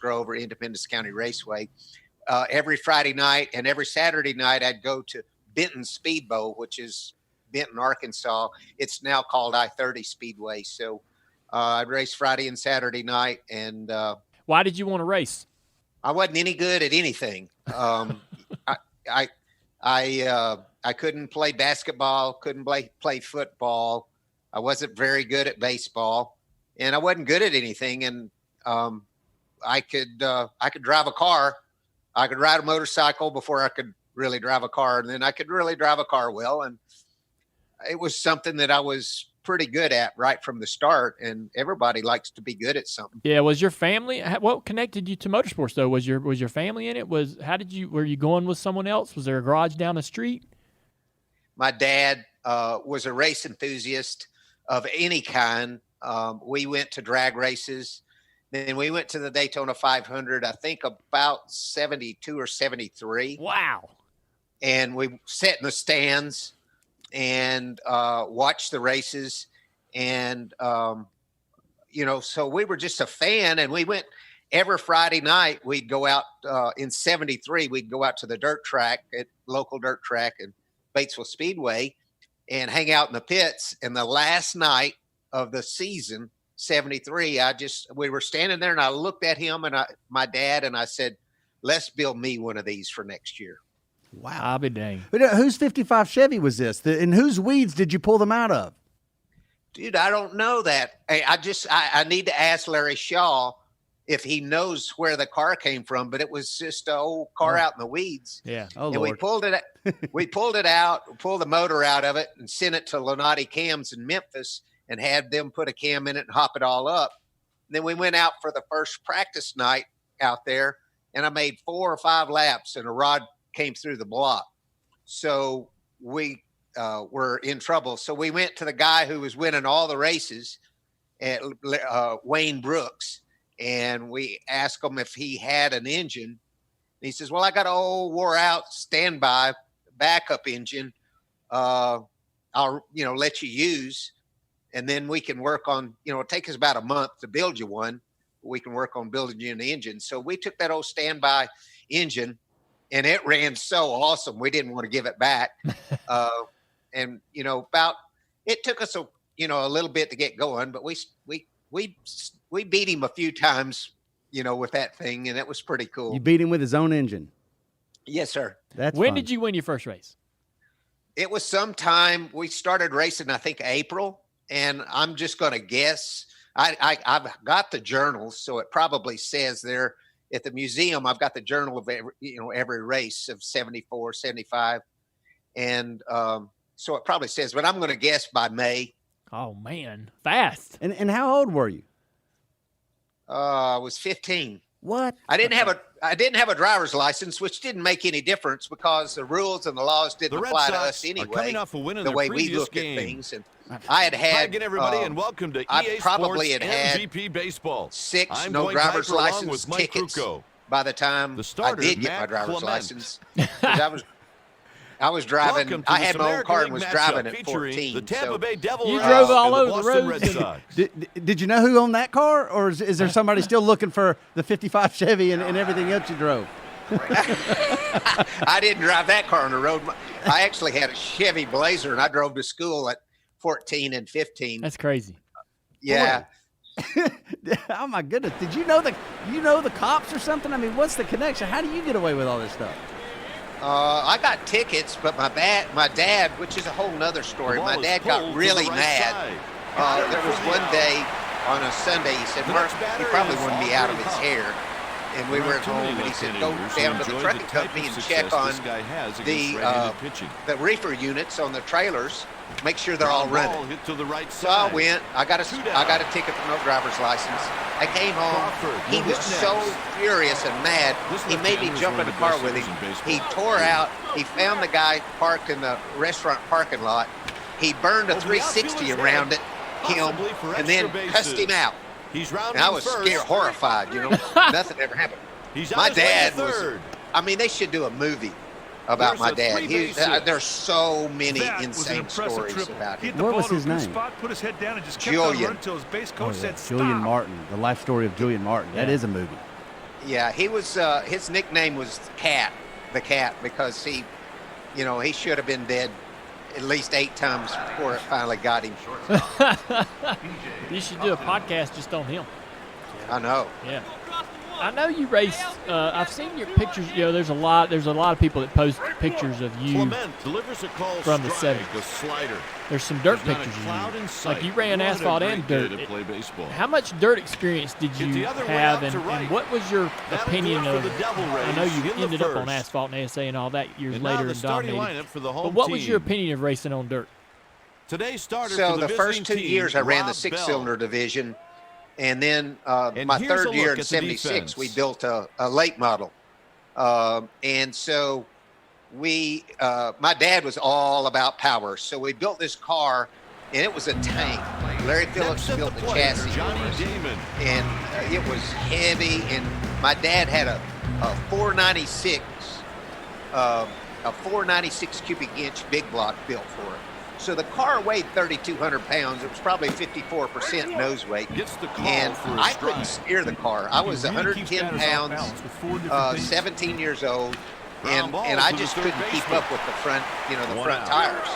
Grove or Independence County Raceway. Every Friday night and every Saturday night, I'd go to Benton Speedboat, which is Benton, Arkansas. It's now called I-30 Speedway. So I'd race Friday and Saturday night. And why did you want to race? I wasn't any good at anything. I couldn't play basketball, couldn't play football. I wasn't very good at baseball, and I wasn't good at anything. And I could drive a car. I could ride a motorcycle before I could really drive a car, and then I could really drive a car well. And it was something that I was pretty good at right from the start. And everybody likes to be good at something. Yeah. Was your family? What connected you to motorsports though? Was your family in it? Were you going with someone else? Was there a garage down the street? My dad was a race enthusiast of any kind. We went to drag races. Then we went to the Daytona 500, I think about 72 or 73. Wow. And we sat in the stands and watched the races. And, so we were just a fan. And we went every Friday night. We'd go out in 73. We'd go out to the dirt track, at local dirt track and Batesville Speedway, and hang out in the pits. And the last night of the season, 73, we were standing there and I looked at him and my dad, and I said, let's build me one of these for next year. Wow. I'll be dang. But whose 55 Chevy was this? And whose weeds did you pull them out of? Dude, I don't know that. I need to ask Larry Shaw if he knows where the car came from, but it was just an old car out in the weeds. Yeah. Oh, and Lord. we pulled it out, pulled the motor out of it, and sent it to Lonati Cams in Memphis and had them put a cam in it and hop it all up. Then we went out for the first practice night out there, and I made 4 or 5 laps, and a rod came through the block. So we were in trouble. So we went to the guy who was winning all the races, at Wayne Brooks, and we asked him if he had an engine. And he says, well, I got an old wore out standby backup engine. I'll, let you use. And then we can work on, it takes us about a month to build you one. We can work on building you an engine. So we took that old standby engine, and it ran so awesome. We didn't want to give it back. And, it took us a little bit to get going, but we beat him a few times, with that thing. And that was pretty cool. You beat him with his own engine. Yes, sir. When did you win your first race? It was sometime we started racing, I think April. And I'm just going to guess. I've got the journals, so it probably says there at the museum. I've got the journal of every race of 74, 75, and so it probably says. But I'm going to guess by May. Oh man, fast! And how old were you? I was 15. What? I didn't have a driver's license, which didn't make any difference because the rules and the laws didn't apply to us anyway. The way we looked at things, and I had Hi again, everybody, and welcome to EA probably Sports had MGP Baseball. 6 no driver's license tickets by the time I did get my driver's license. I was driving. I had my own car and was driving at 14. The Tampa Bay Devil You Rays drove all and over the Boston roads. Red Sox. Did you know who owned that car, or is there somebody still looking for the 55 Chevy and everything else you drove? I didn't drive that car on the road. I actually had a Chevy Blazer, and I drove to school at 14 and 15. That's crazy. Yeah. Oh my goodness! Did you know the cops or something? I mean, what's the connection? How do you get away with all this stuff? I got tickets, but my dad, which is a whole nother story, my dad got really mad. There was one day on a Sunday, he said, Mark, he probably wanted me out of his hair. And we were at home, and he said, go down to the trucking company and check on the reefer units on the trailers, make sure they're all running. So I went. I got a ticket for no driver's license. I came home. He was so furious and mad, he made me jump in the car with him. He tore out. He found the guy parked in the restaurant parking lot. He burned a 360 around it, and then cussed him out. And I was scared, horrified, nothing ever happened. My dad was, they should do a movie about my dad. There's so many insane stories about him. What was his name? Put his head down and just kept Julian. on until his base coach said stop. Julian Martin, the life story of Julian Martin. That is a movie. Yeah, he was. His nickname was the Cat, because he should have been dead at least 8 times before it finally got him. You should do a podcast just on him. I know. Yeah. I know you race. I've seen your pictures. There's a lot of people that post pictures of you Clement delivers a call from the strike, 70s. a slider. There's some dirt There's not a pictures cloud of you. in sight. Like you ran What a asphalt great and day dirt. to play baseball. How much dirt experience did Get you the other way have, out to and right. what was your That'll opinion do it of? for the Devil I know Rays you in the ended up on first. asphalt and ASA and all that years And now later the and starting dominated. lineup for the home But what was your team. opinion of racing on dirt? Today's starter So for the first visiting 2 team, years I ran the Rob 6-cylinder division, and then And my here's a third look year at in the '76 we defense. built a late model, and so my dad was all about power, so we built this car, and it was a tank. Larry Phillips Next at built the the plate, chassis for Johnny us, Damon. and it was heavy. And my dad had a 496 cubic inch big block built for it. So the car weighed 3,200 pounds. It was probably 54% nose weight. Gets the call And for a I strike. couldn't steer the car. I was He really keeps 110 guys off pounds, balance with 4 different things. 17 years old, Ground and ball I to the just third couldn't keep baseman. up with the front, the One front out. tires.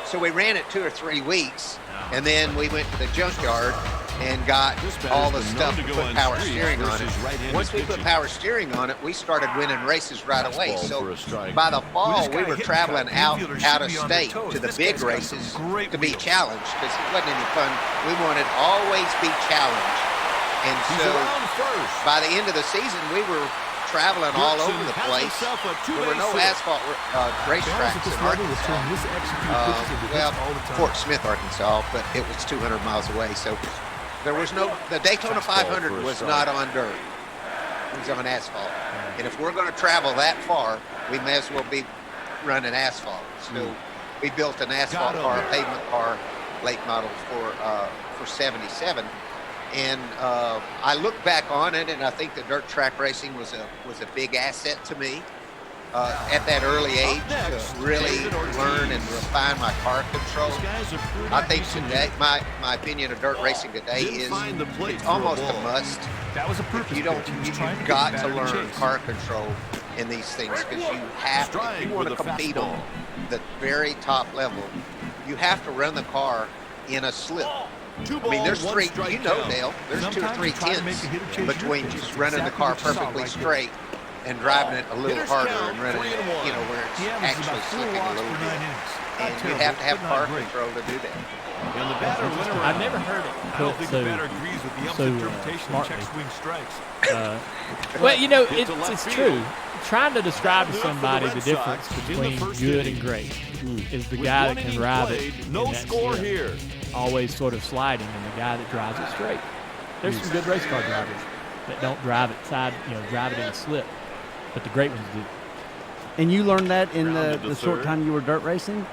So we ran it 2 or 3 weeks, and then we went to the junkyard and got This batter's all the been stuff known to to go put on power streaks steering on it. versus right-handed Once we put pitching. power steering on it, we started winning races right away. Fastball So for a strike. by the With fall, this we guy were hitting traveling cut, out infielders of should be on their state toes. to the This big guy's got races some great to be wheels. challenged, because it wasn't any fun. We wanted to always be challenged. And He's so around first. by the end of the season, we were traveling all Gibson over the has place. himself a There were two-base no hit. asphalt Guys racetracks at this in level will Arkansas. turn misexecuted pitches into Well, hits all the time. Fort Smith, Arkansas, but it was 200 miles away. So there was the Daytona Fastball 500 for a was strike. not on dirt. It was on asphalt. And if we're going to travel that far, we may as well be running asphalt. So we built an asphalt Got car, him. a pavement car, late model for 77. And I look back on it, and I think the dirt track racing was a big asset to me at that early age, next, to really David Ortiz. learn and refine my car control. This guy's a pretty I think decent today, hitter. my opinion of dirt racing today Didn't is find the plate it's for a almost a ball. must. That was a purpose You don't, pitch. He was you've trying to get got the to batter learn chase. car control in these things, because you have to, if Strike you want to with a compete on fastball. the very top level, you have to run the car in a slip. Two I mean, there's balls, 3, one strike you know, count. Dale, there's 2 or Sometimes 3 you try to make tenths a hitter chase your between pitch. just That's running the exactly car what you saw perfectly right there. straight and driving it a little Hitters harder count, and running it, 3-1. where it's He averaged actually about 4 slipping a walks little per 9 bit. innings. Not And you terrible, have to have but not car great. control to do that. And the batter went around. I've never heard it I don't put think so. the batter agrees with the ump's so, interpretation of smartly. check swing strikes. Well, Hit to left it's field. true. Trying to describe to That'll do it for the somebody the Red difference Sox in the between first good inning. and great is the With guy one that can inning drive played, it. no in that score slip, here. Always sort of sliding, and the guy that drives it straight. There's some good race car drivers that don't drive it drive it in a slip, but the great ones do. And you learned that in Grounded to the short third. time you were dirt racing?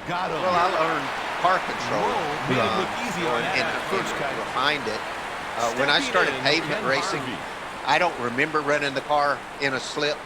Got him. Well, I learned car control Whoa, made it look easy on that and first guy. refined it. When I Stepping started in, pavement Ken racing, Harvey. I don't remember running the car in a slip,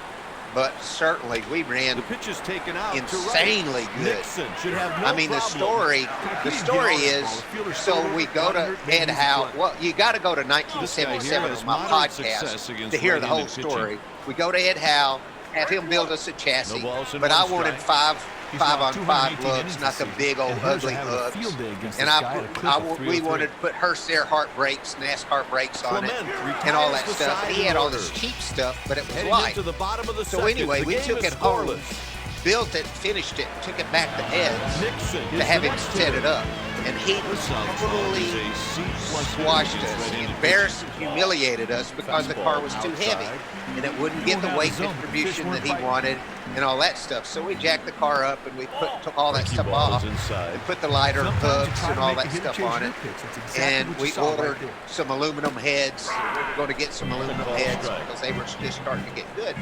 but certainly we ran The pitch is taken out insanely to right. good. Nixon should have no I mean, the problem. story is, so we go to Ed Howe. Well, you got to go to This guy 1977 here has on my moderate success podcast against to hear the whole right-handed pitching. story. We go to Ed Howe, have him build us a chassis, No balls and but one I wanted strike. He's five lost on five 218 lugs, innings not the this big season, old and Here's ugly having a lugs. field day against And this I guy at a put, clip of we 303. wanted to put Hurst Earhart brakes, NASCAR brakes on it, Clement and all retires that the stuff. side He in had all order. this cheap stuff, but it was Heading light. into the bottom of the So second. anyway, The we game took is it home, scoreless. built it, finished it, took it back to Ed's Nixon to is have the him next set hitter. it up. And he This sounds totally is a C-plus hitter squashed against us, right-handed embarrassed and humiliated us because the car was too Fastball heavy outside. and it wouldn't get the Going out weight of the zone, the distribution fish that he weren't wanted and all that stuff. So we jacked the car up and we took all that Breaking stuff ball off is inside. and put the lighter Sometimes you hooks try and to all make a that hitter stuff chase on your it. pitch. That's exactly And what you we saw right ordered there. some aluminum heads. We were going to get some aluminum Ball heads strike. because they were just starting to get good.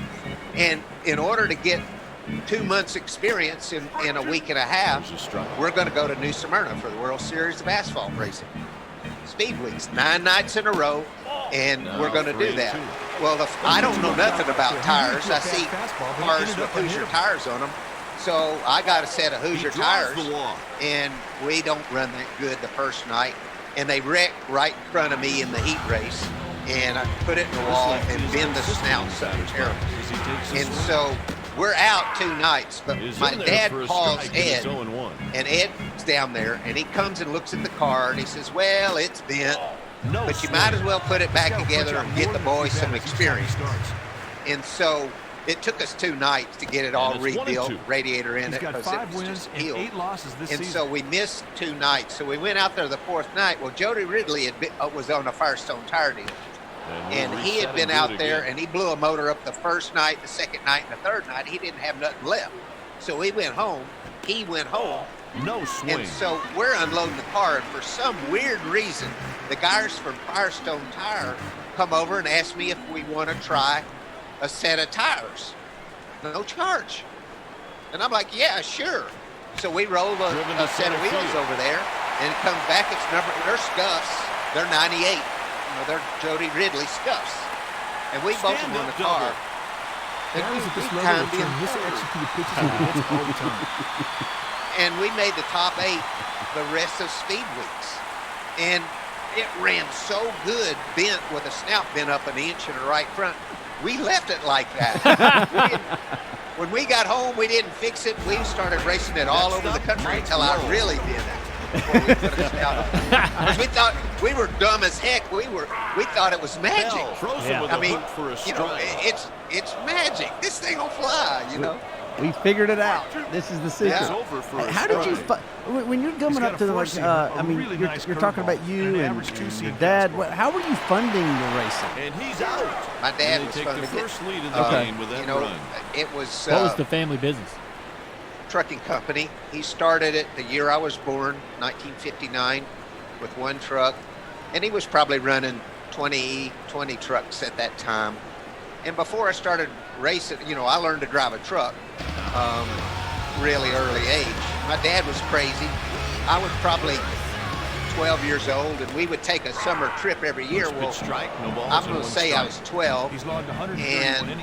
And in order to get 2 months experience in a week and a half, There's a strike. we're going to go to New Smyrna for the World Series of Asphalt Racing. Speed weeks, 9 nights in a row, and Now we're going to do 3-2. that. Well, I don't know nothing about tires. I see cars with Hoosier tires on them. So I got a set of Hoosier He draws tires, the walk. and we don't run that good the first night. And they wrecked right in front of me in the heat race. and I put it in the wall and bend the snout something terrible. And so we're out 2 nights, but my dad calls Ed, and Ed's down there, and he comes and looks at the car, and he says, well, it's bent, but you might as well put it back together and get the boys some experience. And so it took us 2 nights to get it all rebuilt, radiator in it, because it was just healed. And so we missed 2 nights. So we went out there the 4th night. Well, Jody Ridley was on a Firestone tire deal. And he had been out there, and he blew a motor up the first night, the second night, and the third night. He didn't have nothing left. So we went home. He went home. No swing. And so we're unloading the car, and for some weird reason, the guys from Firestone Tire come over and ask me if we want to try a set of tires. No charge. And I'm like, yeah, sure. So we roll a set of wheels over there, and it comes back. They're scuffs. They're 98. They're Jody Ridley scuffs. And we both of them in the car. And we made the top 8 the rest of speed weeks. And it ran so good, bent with a snout bent up an inch in the right front. We left it like that. When we got home, we didn't fix it. We started racing it all over the country until I really did it. Before we put a snout on. Because we thought we were dumb as heck. We thought it was magic. I mean, it's magic. This thing will fly, We figured it out. This is the secret. Yeah. How did you, when you're coming up to you're talking about you and your dad. How were you funding the racing? And he's out. My dad was funding the first lead in the game with that run. It was What was the family business? trucking company. He started it the year I was born, 1959, with 1 truck, and he was probably running 20 trucks at that time. And before I started racing, I learned to drive a truck really early age. My dad was crazy. I was probably 12 years old, and we would take a summer trip every year. Well, I'm going to say I was 12, and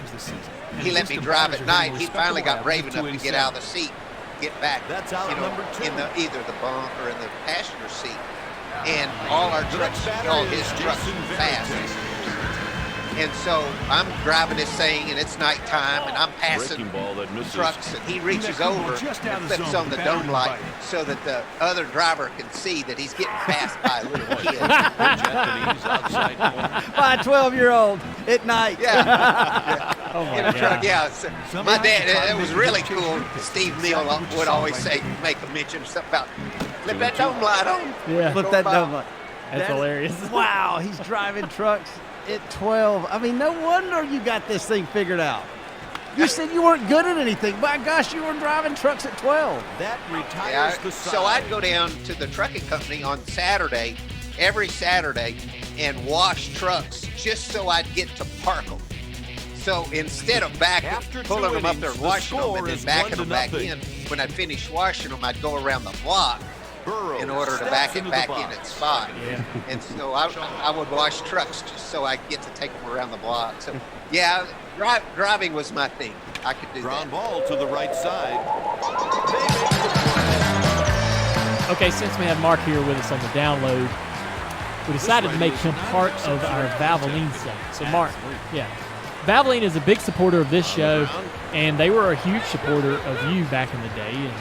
he let me drive at night. He finally got brave enough to get out of the seat, get back, in either the bunk or in the passenger seat. And all our trucks, all his trucks were fast. And so I'm driving this thing, and it's nighttime, and I'm passing trucks, and he reaches over and flips on the dome light so that the other driver can see that he's getting passed by a little kid. By a 12-year-old at night. Yeah. Oh my In a God. truck, yeah. So my dad, it was really cool. Steve Neal would always make a mention of something about flip that dome light on. Yeah. Flip that dome light. That's hilarious. Wow, he's driving trucks at 12. I mean, no wonder you got this thing figured out. You said you weren't good at anything. My gosh, you were driving trucks at 12. That retires the side. So I'd go down to the trucking company on Saturday, every Saturday, and wash trucks just so I'd get to park them. So instead of pulling them up there and washing them and then backing them back in, when I'd finish washing them, I'd go around the block in order to back it back in its spot. Yeah. And so I would wash trucks just so I get to take them around the block. So, yeah, driving was my thing. I could do Ground that. ball to the right side. Okay, since we have Mark here with us on the download, we decided to make him part of our Valvoline segment. So, Mark, Valvoline is a big supporter of this show, and they were a huge supporter of you back in the day. And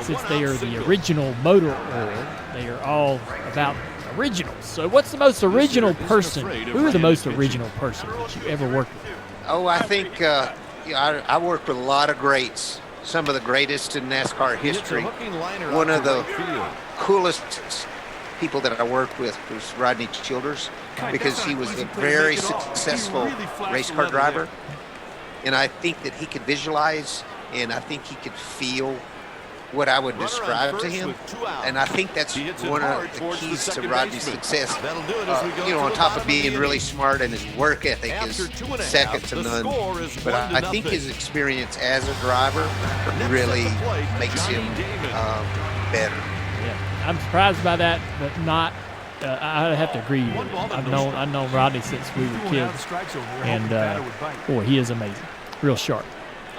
since they are the original motor oil, they are all about originals. So what's the most original person? Who is the most original person that you ever worked with? Oh, I think I worked with a lot of greats, some of the greatest in NASCAR history. One of the coolest people that I worked with was Rodney Childers, because he was a very successful race car driver. And I think that he could visualize, and I think he could feel what I would describe to him, and I think that's one of the keys to Rodney's success. On top of being really smart, and his work ethic is second to none. But I think his experience as a driver really makes him better. Yeah, I'm surprised by that, but not. I have to agree with you. I've known Rodney since we were kids, and boy, he is amazing, real sharp.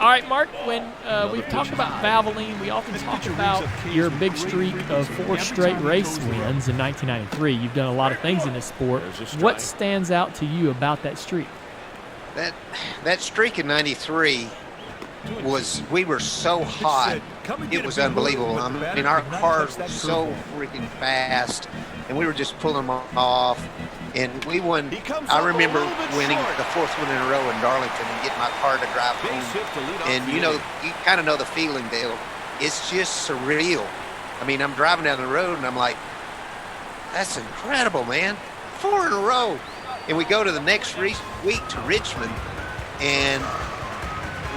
All right, Mark, when we've talked about Valvoline, we often talk about your big streak of 4 straight race wins in 1993. You've done a lot of things in this sport. What stands out to you about that streak? That streak in '93 we were so hot. It was unbelievable. I mean, our cars were so freaking fast, and we were just pulling them off. And we won. I remember winning the 4th one in a row in Darlington and getting my car to drive home. And you kind of know the feeling, Dale. It's just surreal. I mean, I'm driving down the road and I'm like, that's incredible, man. 4 in a row. And we go to the next week to Richmond, and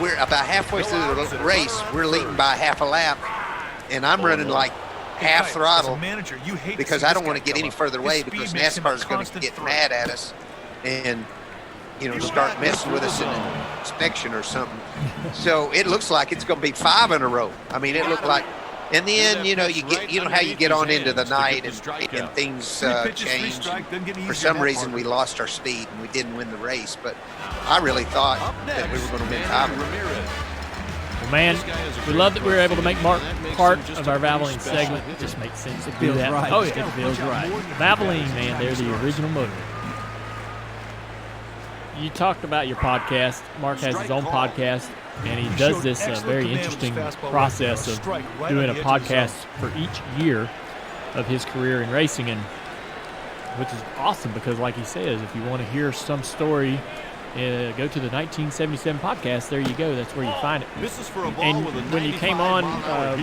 we're about halfway through the race. We're leading by half a lap, and I'm running like half throttle because I don't want to get any further away because NASCAR is going to get mad at us and start messing with us in an inspection or something. So it looks like it's going to be 5 in a row. I mean, it looked like. And then you get how you get on into the night and things change. For some reason, we lost our speed and we didn't win the race. But I really thought that we were going to win 5. Well, man, we love that we were able to make Mark part of our Valvoline segment. It just makes sense to do that. Right. Oh, yeah, it feels right. Valvoline, man, they're the original motor. You talked about your podcast. Mark has his own podcast, and he does this very interesting process of doing a podcast for each year of his career in racing, and which is awesome because, like he says, if you want to hear some story, go to the 1977 podcast. There you go. That's where you find it. And when you came on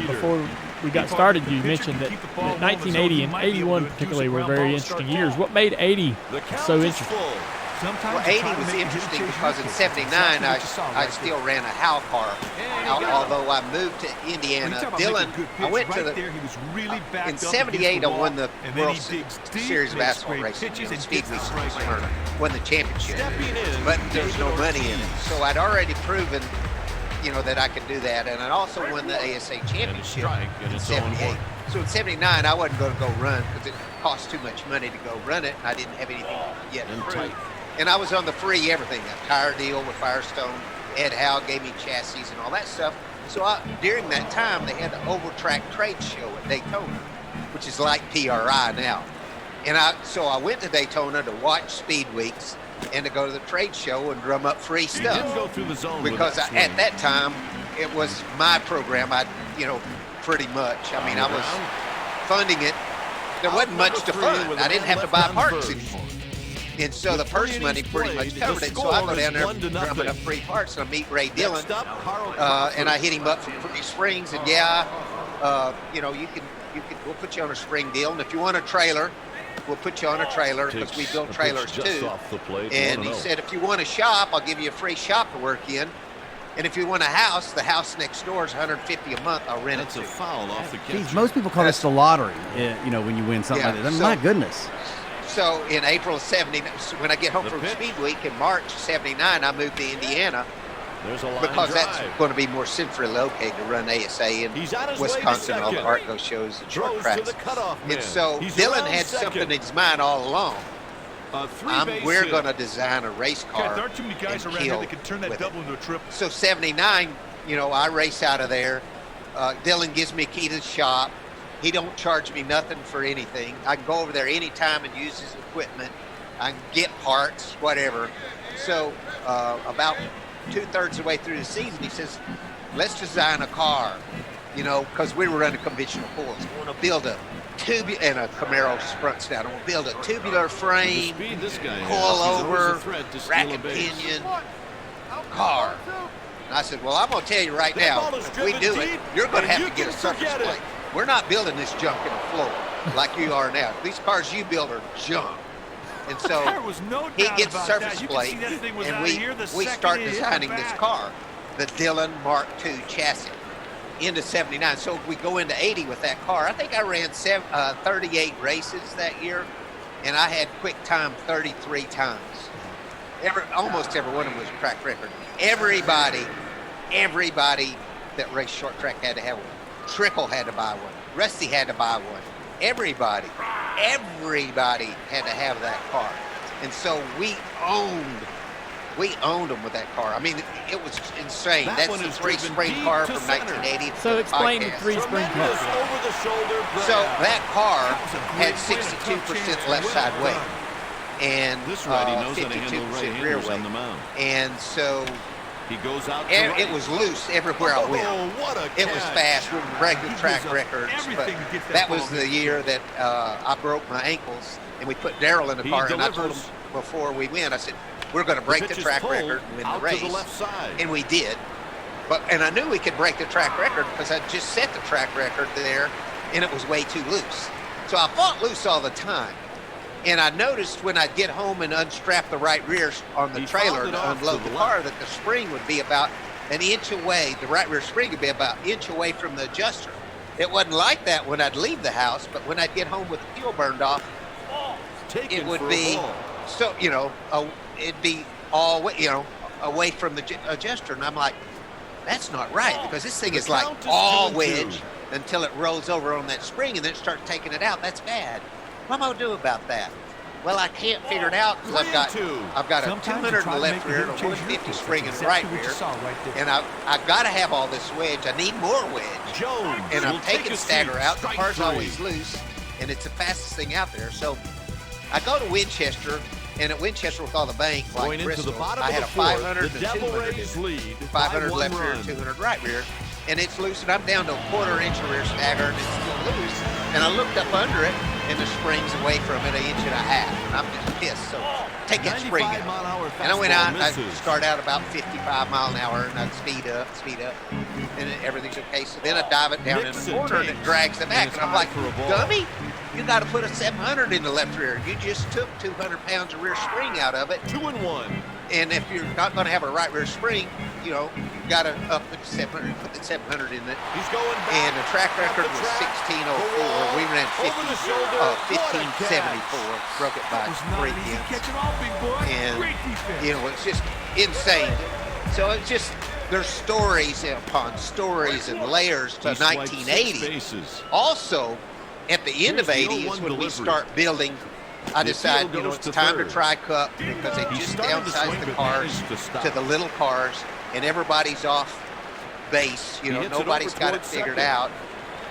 before we got started, you mentioned that 1980 and 81 particularly were very interesting years. What made 80 so interesting? Well, 80 was interesting because in '79 I still ran a Howe car. Although I moved to Indiana, Dylan, I went to in '78 I won the World Series of Asphalt Racing, Speed Week tournament, won the championship, but there was no money in it. So I'd already proven, that I could do that, and I also won the ASA championship in '78. So in '79 I wasn't going to go run because it cost too much money to go run it, and I didn't have anything yet to prove. And I was on the free everything, a tire deal with Firestone. Ed Howe gave me chassis and all that stuff. So during that time, they had the Overtrack Trade Show at Daytona, which is like PRI now. And so I went to Daytona to watch Speed Weeks and to go to the trade show and drum up free stuff. Because at that time, it was my program. Pretty much. I mean, I was funding it. There wasn't much to fund. I didn't have to buy parts anymore. And so the purse money pretty much covered it. So I go down there drumming up free parts, and I meet Ray Dillon, and I hit him up for free springs. And we'll put you on a spring deal. And if you want a trailer, we'll put you on a trailer because we build trailers too. And he said, if you want a shop, I'll give you a free shop to work in. And if you want a house, the house next door is $150 a month. I'll rent it to you. Geez, most people call this the lottery. When you win something like that. My goodness. So in April of '79, when I get home from Speed Week in March '79, I moved to Indiana because that's going to be more centrally located to run ASA in Wisconsin, all the Arco shows and short tracks. And so Dylan had something in his mind all along. We're going to design a race car and kill with it. So '79, I race out of there. Dylan gives me a key to the shop. He don't charge me nothing for anything. I can go over there anytime and use his equipment. I can get parts, whatever. So about 2/3 of the way through the season, he says, let's design a car, because we were running conventional pulls. I want to build a and a Camaro Sprunts down. I want to build a tubular frame, coil over, rack and pinion car. And I said, well, I'm going to tell you right now, if we do it, you're going to have to get a surface plate. We're not building this junk in the floor like you are now. These cars you build are junk. And so he gets a surface plate, and we start designing this car, the Dillon Mark II chassis, into '79. So we go into '80 with that car. I think I ran 38 races that year, and I had quick time 33 times. Almost every one of them was a track record. Everybody that raced short track had to have one. Trickle had to buy one. Rusty had to buy one. Everybody had to have that car. And so we owned We owned them with that car. I mean, it was insane. That That's one the is three-spring driven car deep from to center. 1980. So explain the podcast. three-spring car. Tremendous over-the-shoulder grab. So that car had great win, a tough 62% chance. left Well side weight done. and This righty knows how to handle 52% rear right-handers on the weight. mound. And so He goes out to it right. was loose everywhere I went. Oh, what a It was catch. fast. We would break the He track gives up records. But everything to get that that ball was the hit. year that I broke my ankles, and we put Darrell in the He car. And I told delivers. him before we went, I said, we're going to break the pitch is track pulled record and win the out race. to the left side. And we did. And I knew we could break the track record because I just set the track record there, and it was way too loose. So I fought loose all the time. And I noticed when I'd get home and unstrap the right rear on the He trailer fouled it to off unload to the the car left. that the spring would be about an inch away. The right rear spring would be about an inch away from the adjuster. It wasn't like that when I'd leave the house, but when I'd get home with the fuel burned off, Taken it would for a be ball. so, it'd be all, away from the adjuster. And I'm like, that's not right, because this thing The is like count is all 2-2. wedge until it rolls over on that spring and then it starts taking it out. That's bad. What am I going to do about that? Well, I can't figure it out because I've got 3-2. a Sometimes 200 you try in the to left make rear him and a change your 150 course. spring in That's the right exactly what rear. you saw right there. And I got to have all this wedge. I need more wedge. Jones And I'm will take taking a stagger seat. out. The Strike car's three. always loose, and it's the fastest thing out there. So I go to Winchester, and at Winchester with all the bank, like Going into Bristol, the bottom I of had the a fourth, 500 the and Devil 200 in Rays it. lead 500 by left one rear, run. 200 right rear, and it's loose, and I'm down to a quarter-inch of rear stagger, and it's still loose. And I looked up under it, and the spring's away from it 1.5 inches. And I'm just pissed. So take that spring 95 out. mile an hour And I went out, and fastball I'd misses. start out about 55 mile an hour, and I'd speed up, and everything's okay. So then I dive it down in the Nixon corner, and it takes. drags it back. And And I'm it's like, high for a ball. dummy, you got to put a 700 in the left rear. You just took 200 pounds of rear spring out of it. 2-1. And if you're not going to have a right rear spring, you got to up it to 700, put the 700 in it. He's going back. And the track At record the was track. 1604. We ran Over the shoulder. What a 1574. Broke it by That was not 3 an easy tenths. catch at all, big boy. And, Great defense. It's just insane. So it's just, there's stories upon stories and layers to He swiped 6 1980. bases. Also, at the end of Here's the 80 is 0-1 when we delivery. start building. I The decide, appeal goes it's to time third. to try Cup because they He just started to swing, downsized the but cars managed to stop. to the little cars, and everybody's off base. He hits it Nobody's over got it towards figured second. out.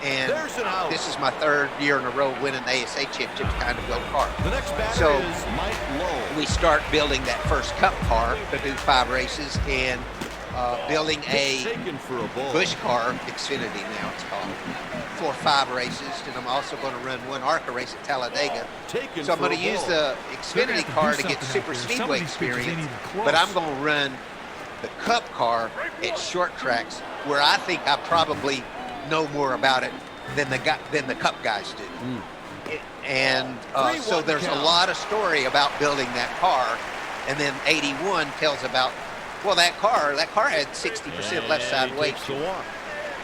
And There's an out. this is my 3rd year in a row winning the ASA championship kind of go car. The next batter So, is Mike Lowe. We start building that first Cup car to do 5 races and building a Taken for a ball. Busch car, Xfinity now it's called, for 5 races. And I'm also going to run one ARCA race at Talladega. Taken So I'm for going a to use ball. the They're gonna Xfinity have to car do to get something super out there. Some of speedway these pitches ain't experience, even close. but I'm going to run the Cup car at short tracks where I think I probably know more about it than the Cup guys do. And so 3-1 there's a count. lot of story about building that car. And then 81 tells about, well, that car had 60% left side And he weight. takes the walk.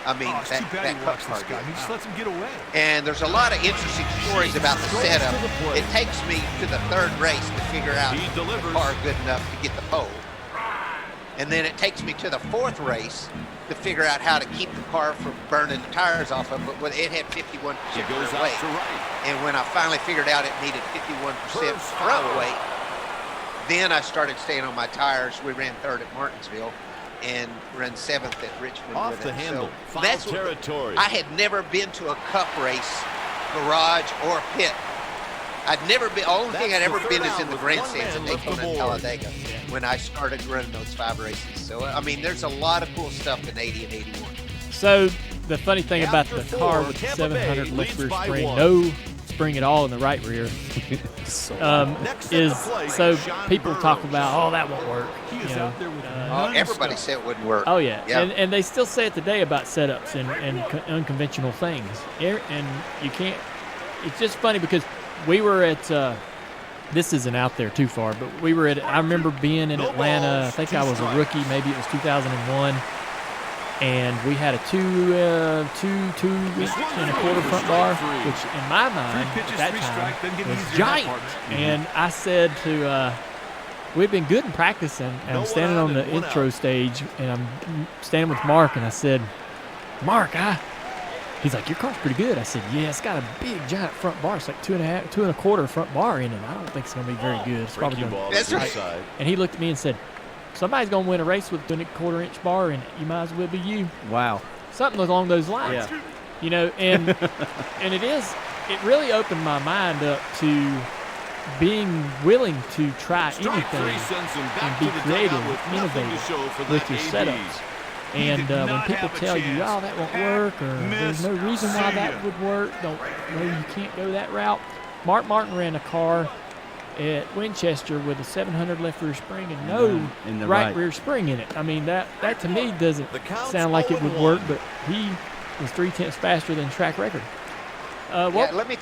I mean, Oh, it's that too bad he Cup watched car this guy. did. He just lets him get away. And there's a lot of interesting stories about the Goes to setup. the plate. It takes me to the 3rd race to figure out He if delivers. the car good enough to get the pole. And then it takes me to the 4th race to figure out how to keep the car from burning the tires off of it. But it had 51% He goes rear out weight. to right. And when I finally figured out it needed 51% Curves front foul. weight, then I started staying on my tires. We ran 3rd at Martinsville and ran 7th at Richmond. Off with the it. handle. So Foul that's what- territory. I had never been to a Cup race, garage, or pit. I'd never been. Only thing That's I'd ever the been third is out in the with grandstands one at man left Daytona and aboard. Talladega when I started running those 5 races. So I mean, there's a lot of cool stuff in 80 and 81. So the funny thing about After the car four, with the Tampa Bay 700 left leads rear by spring, 1. no spring at all in the right rear, Next at is the plate, so Sean people talk Burrows. about, oh, that won't work. He is you know. out there with Everybody non-stop. said it wouldn't work. Oh yeah, Yeah. And they still say it today about setups and unconventional things. And you can't. It's just funny because we were at. This isn't out there too far, but we were at. I remember being in No Atlanta. I balls, think 2 I was a strikes. rookie. Maybe it was 2001. And we had a two inch and a quarter front bar, which in my mind 3 pitches, at that 3 time strikes, doesn't get was easier than that, giant. partner. And I said to, we'd been good in practicing, and No I'm standing one on out the and one intro out. stage, and I'm standing with Mark, and I said, Mark, he's like, your car's pretty good. I said, yeah, it's got a big, giant front bar. It's like 2 1/4 front bar in it. I don't think it's going to be very good. It's probably Breaking gonna, ball That's at right. your side. and he looked at me and said, somebody's going to win a race with a quarter-inch bar in it. You might as well be you. Wow. Something along those lines. Yeah. You know, and it really opened my mind up to being willing to try anything and be creative and innovative with your setups. And when people tell you, oh, that won't work, or there's no reason why that would work, you can't go that route. Mark Martin ran a car at Winchester with a 700 left rear spring and no right rear spring in it. I mean, that to me doesn't sound like it would work, but he was 0.3 faster than track record. Let me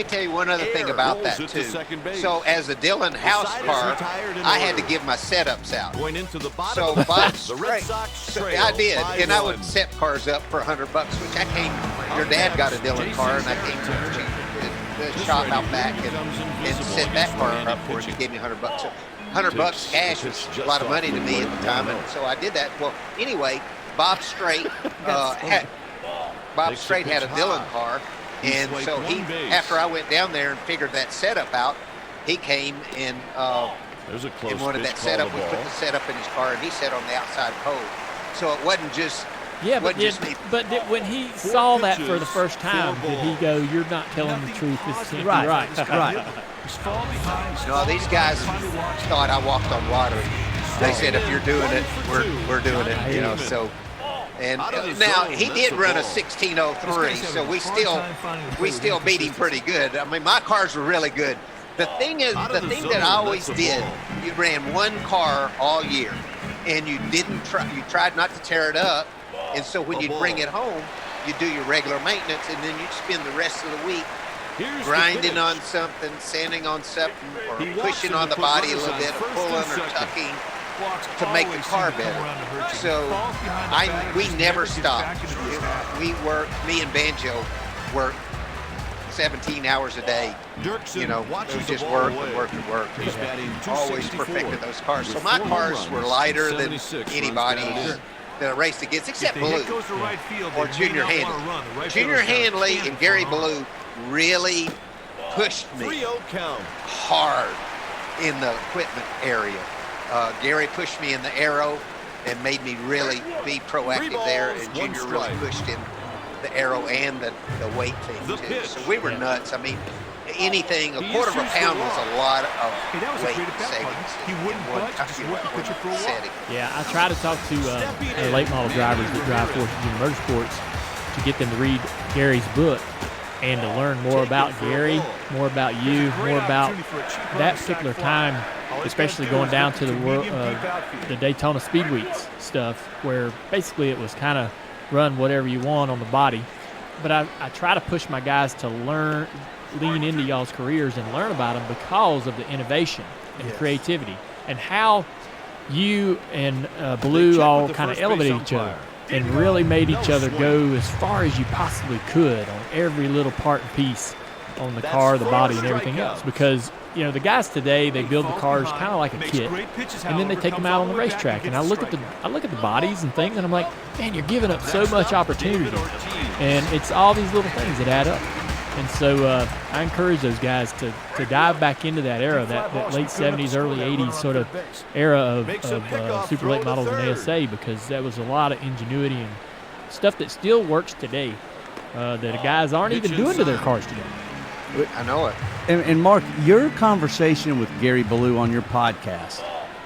tell you one other thing about that too. So as a Dillon House car, I had to give my setups out. So Bob the Red Sox I did, and I would set cars up for $100, which I came. Your dad got a Dillon car, and I came to the shop out back and set that car up for him. He gave me $100. So $100 cash was a lot of money to me at the time, and so I did that. Well, anyway, Bob Strait had a Dillon car. And so after I went down there and figured that setup out, he came and wanted that setup. We put the setup in his car, and he sat on the outside pole. So it wasn't just when he saw that for the first time, did he go, "You're not telling the truth. This can't be right." Right. No, these guys thought I walked on water. They said, "If you're doing it, we're doing it." You know, so. And now he did run a 1603, so we still beat him pretty good. I mean, my cars were really good. The thing that I always did, you ran one car all year, and you tried not to tear it up. And so when you'd bring it home, you do your regular maintenance, and then you'd spend the rest of the week grinding on something, sanding on something, or pushing on the body a little bit, or pulling or tucking, to make the car better. So we never stopped. Me and Banjo worked 17 hours a day. You know, it was just work and work and work. Always perfected those cars. So my cars were lighter than anybody's that I raced against, except Blue or Junior Hanley. Junior Hanley and Gary Blue really pushed me hard in the equipment area. Gary pushed me in the aero and made me really be proactive there, and Junior really pushed in the aero and the weight thing too. So we were nuts. I mean, anything, a quarter of a pound was a lot of weight savings in one setting. Yeah, I try to talk to late model drivers that drive Force Junior Motorsports to get them to read Gary's book and to learn more about Gary, more about you, more about that particular time, especially going down to the Daytona Speed Weeks stuff, where basically it was kind of run whatever you want on the body. But I try to push my guys to lean into y'all's careers and learn about them because of the innovation and creativity, and how you and Blue all kind of elevated each other and really made each other go as far as you possibly could on every little part and piece on the car, the body, and everything else. Because, you know, the guys today, they build the cars kind of like a kit, and then they take them out on the racetrack. And I look at the bodies and things, and I'm like, man, you're giving up so much opportunity. And it's all these little things that add up. And so I encourage those guys to dive back into that era, that late 70s, early 80s sort of era of super late models and ASA, because that was a lot of ingenuity and stuff that still works today that the guys aren't even doing to their cars today. I know it. And Mark, your conversation with Gary Ballou on your podcast,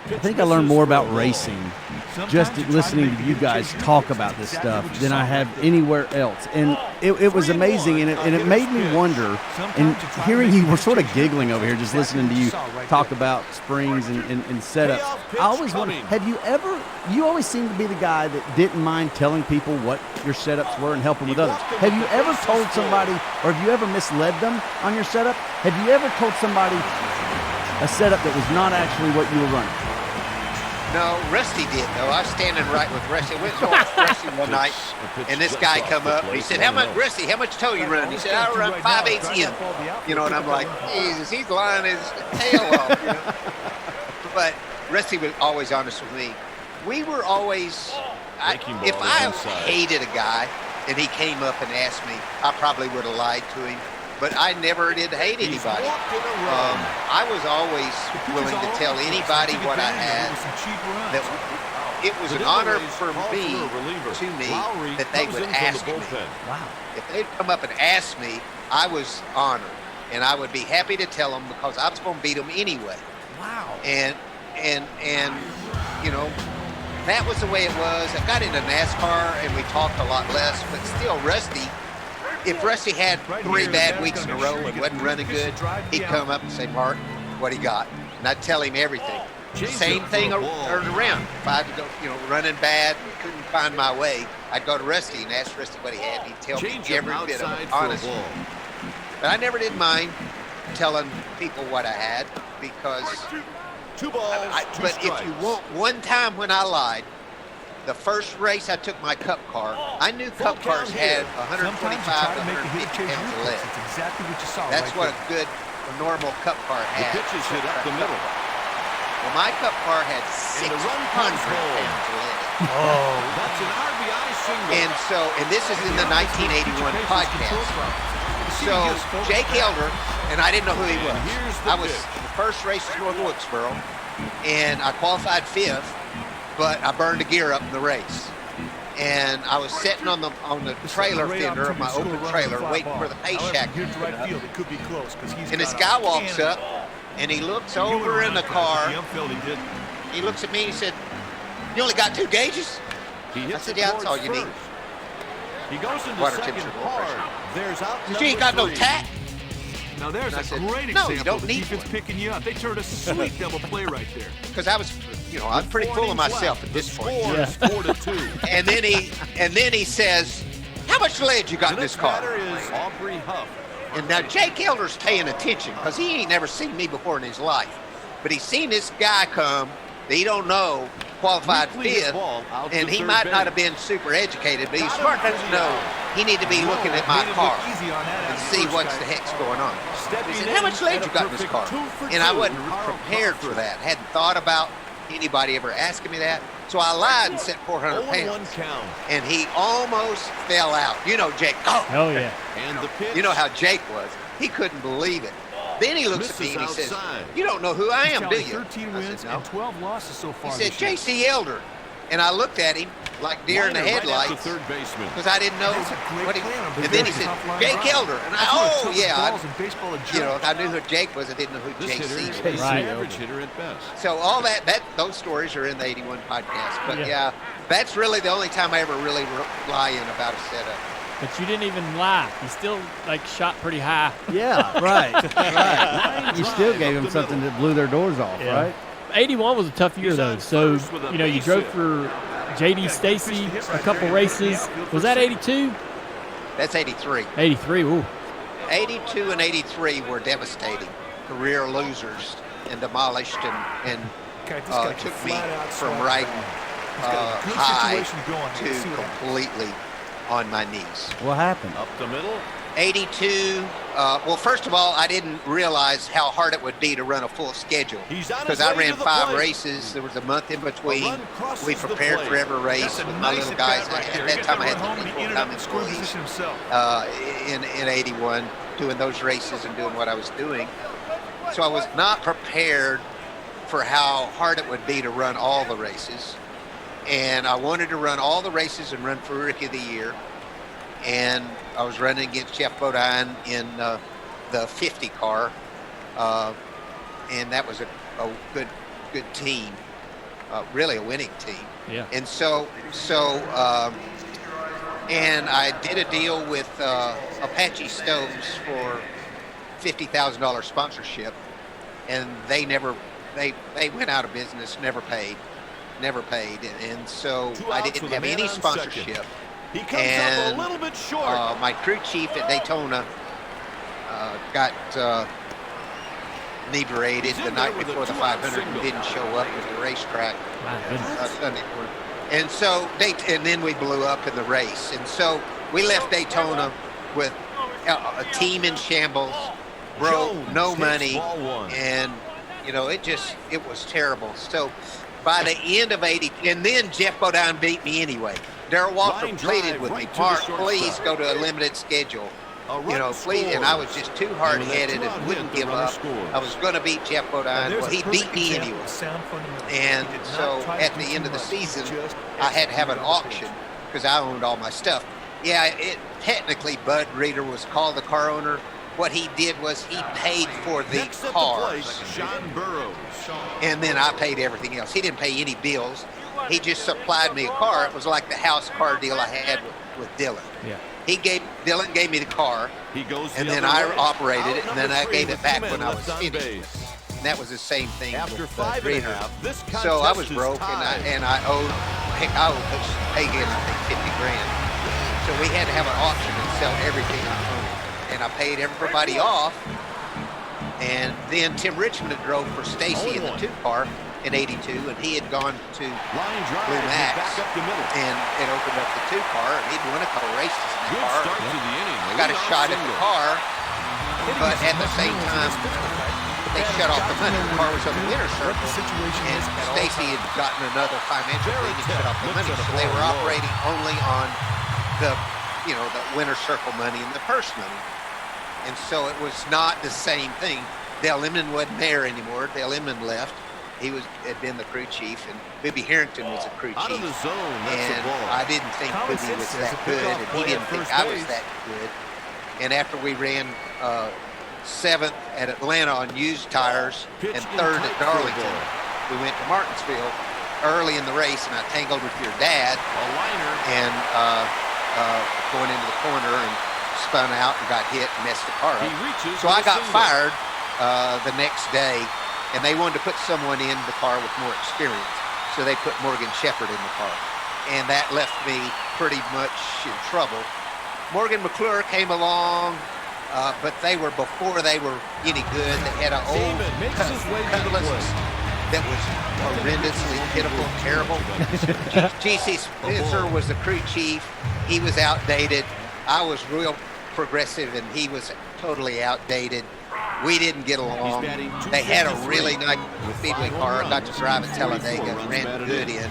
I think I learned more about racing just listening to you guys talk about this stuff than I have anywhere else. And it was amazing, and it made me wonder, and hearing you, we're sort of giggling over here just listening to you talk about springs and setups. I always wonder, you always seem to be the guy that didn't mind telling people what your setups were and helping with others. Have you ever told somebody, or have you ever misled them on your setup? Have you ever told somebody a setup that was not actually what you were running? No, Rusty did, though. I was standing right with Rusty. I went to watch Rusty one night, and this guy come up, and he said, Rusty, how much tow you run? He said, I run 5/8 in. You know, and I'm like, Jesus, he's lying his tail off, you know. But Rusty was always honest with me. We were always, if I hated a guy and he came up and asked me, I probably would have lied to him. but I never did hate anybody. I was always willing to tell anybody what I had. That it was an honor for me, that they would ask me. Wow. If they'd come up and ask me, I was honored, and I would be happy to tell them because I was going to beat them anyway. Wow. And you know, that was the way it was. I got into NASCAR, and we talked a lot less, but still, Rusty. If Rusty had 3 bad weeks in a row and wasn't running good, he'd come up and say, "Mark, what he got?" And I'd tell him everything. Same thing around. If I go, running bad and couldn't find my way, I'd go to Rusty and ask Rusty what he had. And he'd tell me every bit of it, honestly. But I never did mind telling people what I had because. But if you want, one time when I lied, the first race I took my Cup car, I knew Cup cars had 125 to 150 pounds of lead. That's exactly what you saw. That's what a normal Cup car had. The pitch is hit up the middle. Well, my Cup car had 600 pounds of lead. Oh, that's an RBI single. And this is in the 1981 podcast. So Jake Elder, and I didn't know who he was. I was the first race at North Wilkesboro, and I qualified 5th, but I burned a gear up in the race. And I was sitting on the trailer fender of my open trailer, waiting for the pace shack to open up. And this guy walks up, and he looks over in the car. He looks at me and he said, "You only got 2 gauges?" I said, "Yeah, that's all you need." He goes into Water second temperature hard. There's out "You ain't got no number 3. tack?" Now there's I a said, great "No, you example don't of the need defense one." picking you up. They turned a sweet double play right there. Because I was, I'm pretty full of myself at this point. Score is 4-2. And then he says, "How much lead you got in this car?" Batter is Aubrey Huff. And now Jake Elder's paying attention because he ain't never seen me before in his life. But he's seen this guy come that he don't know, qualified Weekly hit 5th, ball out and to he third might not base. have been super educated, but he's smart enough to know he need to be looking at my car and see what's the heck's going on. He said, "How much lead you got in this car?" And I wasn't prepared for that. Hadn't thought about anybody ever asking me that. So I lied and said 400 pounds. Count. And he almost fell out. You know Jake. Oh, yeah. And the pitch. You know how Jake was. He couldn't believe it. Then he looks at me and he says, Outside. "You don't know who I am, do you?" 13 I wins said, "No." and 12 losses so far. He said, this year. "J.C. Elder." And I looked at him like deer in the Liner right headlights at the third baseman. because I didn't know That's a great what he. play on a And then he very said, tough line "Jake drive. Elder." And That's one of the toughest I balls in baseball to you know, judge. I knew who Jake was. I didn't know who This hitter J.C. is was. an Right. average hitter at best. So all those stories are in the 81 podcast. But Yeah. yeah, that's really the only time I ever really lie in about a setup. But you didn't even lie. You still, shot pretty high. Yeah, right. Right. You still gave them something that blew their doors off, Yeah. right? 81 was a tough year, though. So, you drove for J.D. Stacy a couple races. Was that 82? That's 83. 83, ooh. 82 and 83 were devastating. Career losers and demolished and Okay, this guy can took me flat out from slap riding down. He's got a good high situation going. You can see to that. completely on my knees. What happened? Up the middle. 82, well, first of all, I didn't realize how hard it would be to run a full schedule He's on because his I way ran to the 5 plate. races. There was a month in between. run crosses We the prepared plate. for every race That's a with my nice little at guys. bat right there. At He that got time, I that had run home and he ended full-time up in scoring employees position himself. in 81 doing those races and doing what I was doing. So I was not prepared for how hard it would be to run all the races. And I wanted to run all the races and run for Rookie of the Year. And I was running against Jeff Bodine in the 50 car. And that was a good team, really a winning team. Yeah. And and I did a deal with Apache Stoves for $50,000 sponsorship, and they went out of business, never paid, and so Two I outs didn't with a have man any on sponsorship. second. He comes up And, a little bit short. My crew chief at Daytona got inebriated He's the in night there with a before the 2-out 500 and single. didn't show up at the racetrack. My goodness. Sunday morning. And so and then we blew up in the race. And so we left Daytona with a team in shambles, broke, Jones no takes money, ball 1. and it was terrible. So by the end of 80, and then Jeff Bodine beat me anyway. Darrell Walker Line pleaded drive with right me, to the "Mark, shortstop." please go to a limited schedule." please. And I was just too hard-headed and wouldn't give up. I was going to beat Jeff Bodine. Well, he beat me anyway. And so at the end of the season, I had to have an auction because I owned all my stuff. Yeah, technically Bud Reeder was called the car owner. What he did was he paid for the cars, and then I paid everything else. He didn't pay any bills. He just supplied me a car. It was like the house car deal I had with Dylan. Yeah. Dylan gave me the car, and then I operated it, and then I gave it back when I was finished. And that was the same thing with Bud Reeder. So I was broke, and I owed Hagan, I think, 50 grand. So we had to have an auction and sell everything I owned. And I paid everybody off. And then Tim Richmond had drove for Stacy in the 2-car in '82, and he had gone to Blue Max and opened up the 2-car, and he'd won a couple races in the car. I got a shot at the car, but at the same time, they shut off the money. The car was on the winner's circle, and Stacy had gotten another financial thing and shut off the money, so they were operating only on the winner's circle money and the purse money. And so it was not the same thing. Dale Inman wasn't there anymore. Dale Inman left. He had been the crew chief, and Bibby Harrington was the crew chief. And I didn't think Bibby was that good, and he didn't think I was that good. And after we ran 7th at Atlanta on used tires and 3rd at Darlington, we went to Martinsville early in the race, and I tangled with your dad and going into the corner and spun out and got hit and messed the car up. So I got fired the next day, and they wanted to put someone in the car with more experience. So they put Morgan Shepherd in the car, and that left me pretty much in trouble. Morgan McClure came along, but they were before they were any good. They had an old Cutlass that was horrendously pitiful, terrible. G.C. Spencer was the crew chief. He was outdated. I was real progressive, and he was totally outdated. We didn't get along. They had a really nice speedway car. I got to drive at Talladega, ran good in.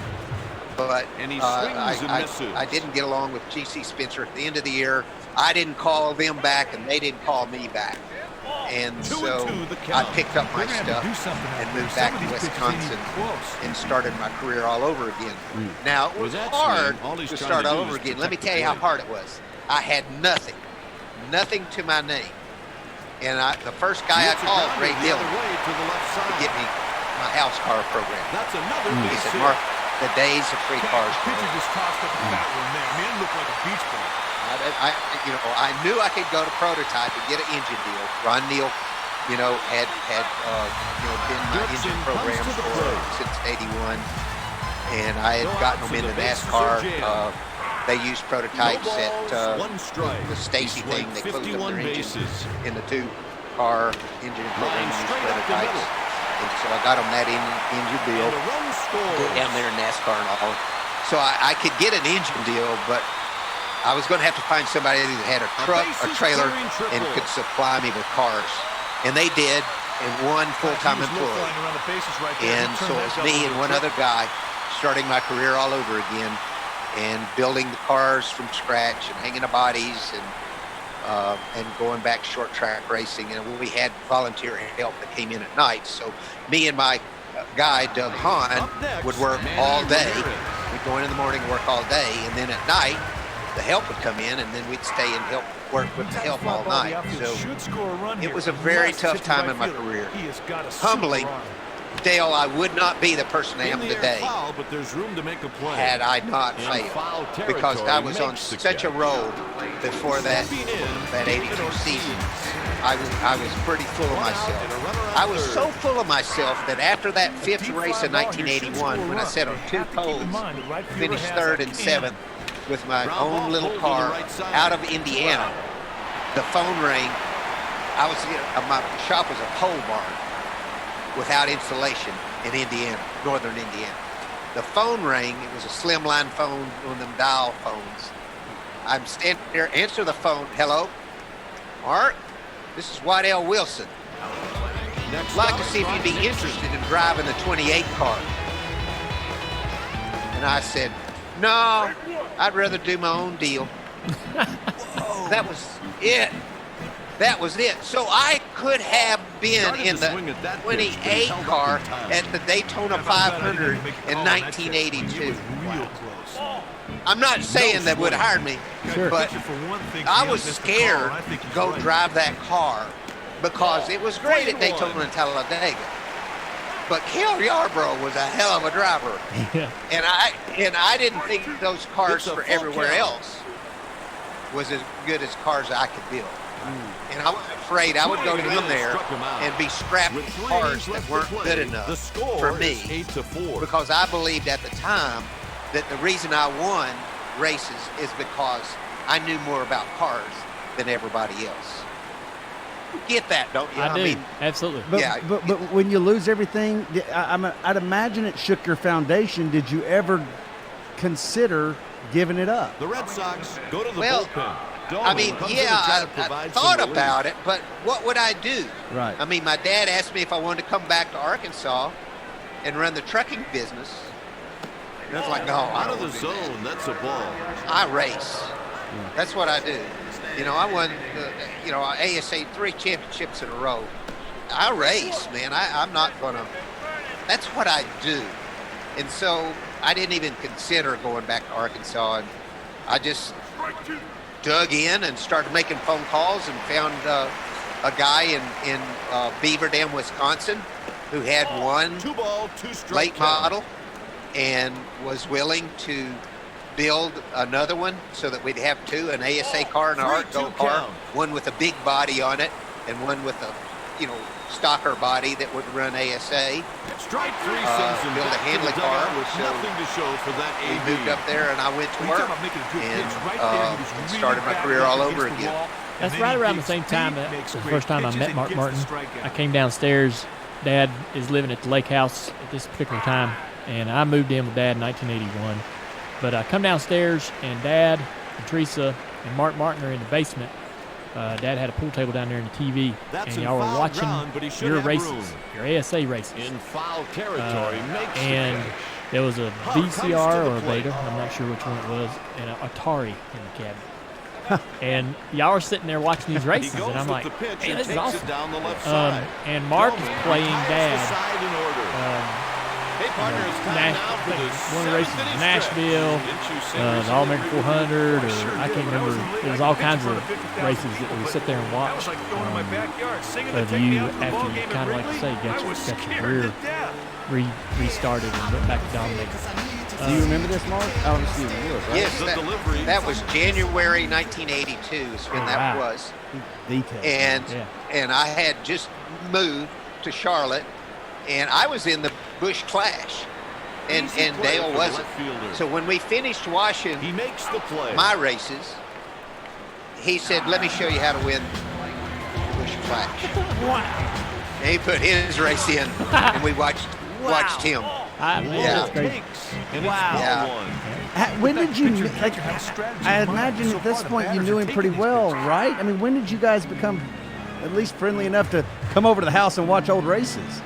But I didn't get along with G.C. Spencer. At the end of the year, I didn't call them back, and they didn't call me back. And so I picked up my stuff and moved back to Wisconsin and started my career all over again. Now, it was hard to start all over again. Let me tell you how hard it was. I had nothing to my name. And the first guy I called, Ray Dillon, to get me my house car program. He said, Mark, the days of free cars. Pitcher just tossed up a fat one there. I mean, it looked like a beach ball. I knew I could go to Prototype and get an engine deal. Ron Neal, had been my engine program since '81, and I had gotten them into NASCAR. They used prototypes at the Stacy thing. They closed up their engines in the 2-car engine program, used prototypes. And so I got them that engine deal. Go down there in NASCAR and all. So I could get an engine deal, but I was going to have to find somebody that had a truck, a trailer, and could supply me with cars. And they did, and one full-time employee. And so it was me and one other guy starting my career all over again and building the cars from scratch and hanging the bodies and going back short track racing. And we had volunteer help that came in at night. So me and my guy, Doug Hahn, would work all day. We'd go in the morning, work all day, and then at night, the help would come in, and then we'd stay and work with the help all night. So it was a very tough time in my career. Humbling, Dale, I would not be the person I am today had I not failed, because I was on such a roll before that 82 season. I was pretty full of myself. I was so full of myself that after that 5th race in 1981, when I sat on 2 poles, finished 3rd and 7th, with my own little car out of Indiana, the phone rang. My shop was a pole barn without insulation in Indiana, northern Indiana. The phone rang. It was a slimline phone, one of them dial phones. I'm standing there, answer the phone. Hello, Mark, this is White L. Wilson. I'd like to see if you'd be interested in driving the 28 car. And I said, no, I'd rather do my own deal. That was it. That was it. So I could have been in the 28 car at the Daytona 500 in 1982. I'm not saying they would have hired me, but I was scared to go drive that car because it was great at Daytona and Talladega. But Cale Yarborough was a hell of a driver. Yeah. And I didn't think those cars for everywhere else was as good as cars I could build. And I was afraid I would go in there and be strapped with cars that weren't good enough for me, because I believed at the time that the reason I won races is because I knew more about cars than everybody else. You get that, don't you? I do. mean, Absolutely. But, Yeah. but when you lose everything, I'd imagine it shook your foundation. Did you ever consider giving it up? The Red Sox go to the Well, bullpen. I mean, I thought about it, but what would I do? Right. I mean, my dad asked me if I wanted to come back to Arkansas and run the trucking business. And I was like, no, I Out don't of the wanna do that. zone, that's a ball. I race. That's what I do. You know, I won, ASA 3 championships in a row. I race, man. I'm not going to. That's what I do. And so I didn't even consider going back to Arkansas. And I just dug in and started making phone calls and found a guy in Beaver Dam, Wisconsin, who had one 2-ball, 2-strike late count. model and was willing to build another one so that we'd have two, an ASA car and an Art 3-2 Go car, count. one with a big body on it and one with a, stocker body that would run ASA. Strike 3 sends him build a back to Handley the dugout car, with so nothing to show for that We AB. moved up there and I went to Well, you work talk about making a good and pitch right there. He was really started my back career up all against over the again. wall, and That's then right he around the digs same time deep, that makes the great first time I pitches, met and Mark gets the Martin. strikeout. I came downstairs. Dad is living at the lake house at this particular time, and I moved in with Dad in 1981. But I come downstairs, and Dad and Teresa and Mark Martin are in the basement. Dad had a pool table down there in the TV, That's and in y'all were foul watching ground, but he should your have races, room. your ASA races. In foul territory, makes the And catch. there was a Huck comes to VCR the or a plate. Beta, I'm not sure which one it was, and an Atari in the cabinet. And y'all are sitting there watching these He races, goes and I'm with like, the pitch hey, and this is takes awesome. it down the left side. And Mark is Gilman playing retires the Dad. side in order. Hey, partner, it's time now for the One of the races in seventh inning Nashville, stretch. the All-American 400, or I can't remember. There was all kinds of races that we would sit there and That watch. was like going to my backyard, singing Of to take me you out to the after ball you game kind at of like you say, Wrigley. got I your was scared career to death. restarted and went back to dominating. Do you remember this, Mark? Obviously you would, right? Yes, The delivery. that was January 1982 is when that Wow. was. Details. And I had just moved to Charlotte, and I was in the Busch Clash, and Easy play Dale for the wasn't. left fielder. So when we finished washing He makes the play. my races, he said, "Let me show you how to win the Busch Clash." Wow. And he put his race in, and we watched him. Man, Yeah. that's crazy. Takes, and it's Wow. ball Yeah. one. When did you, Pitcher like, had a strategy I in mind. imagine So at this far, the point you batters knew are him pretty taking these well, pitches. right? I mean, when did you guys become at least friendly enough to come over to the house and watch old races?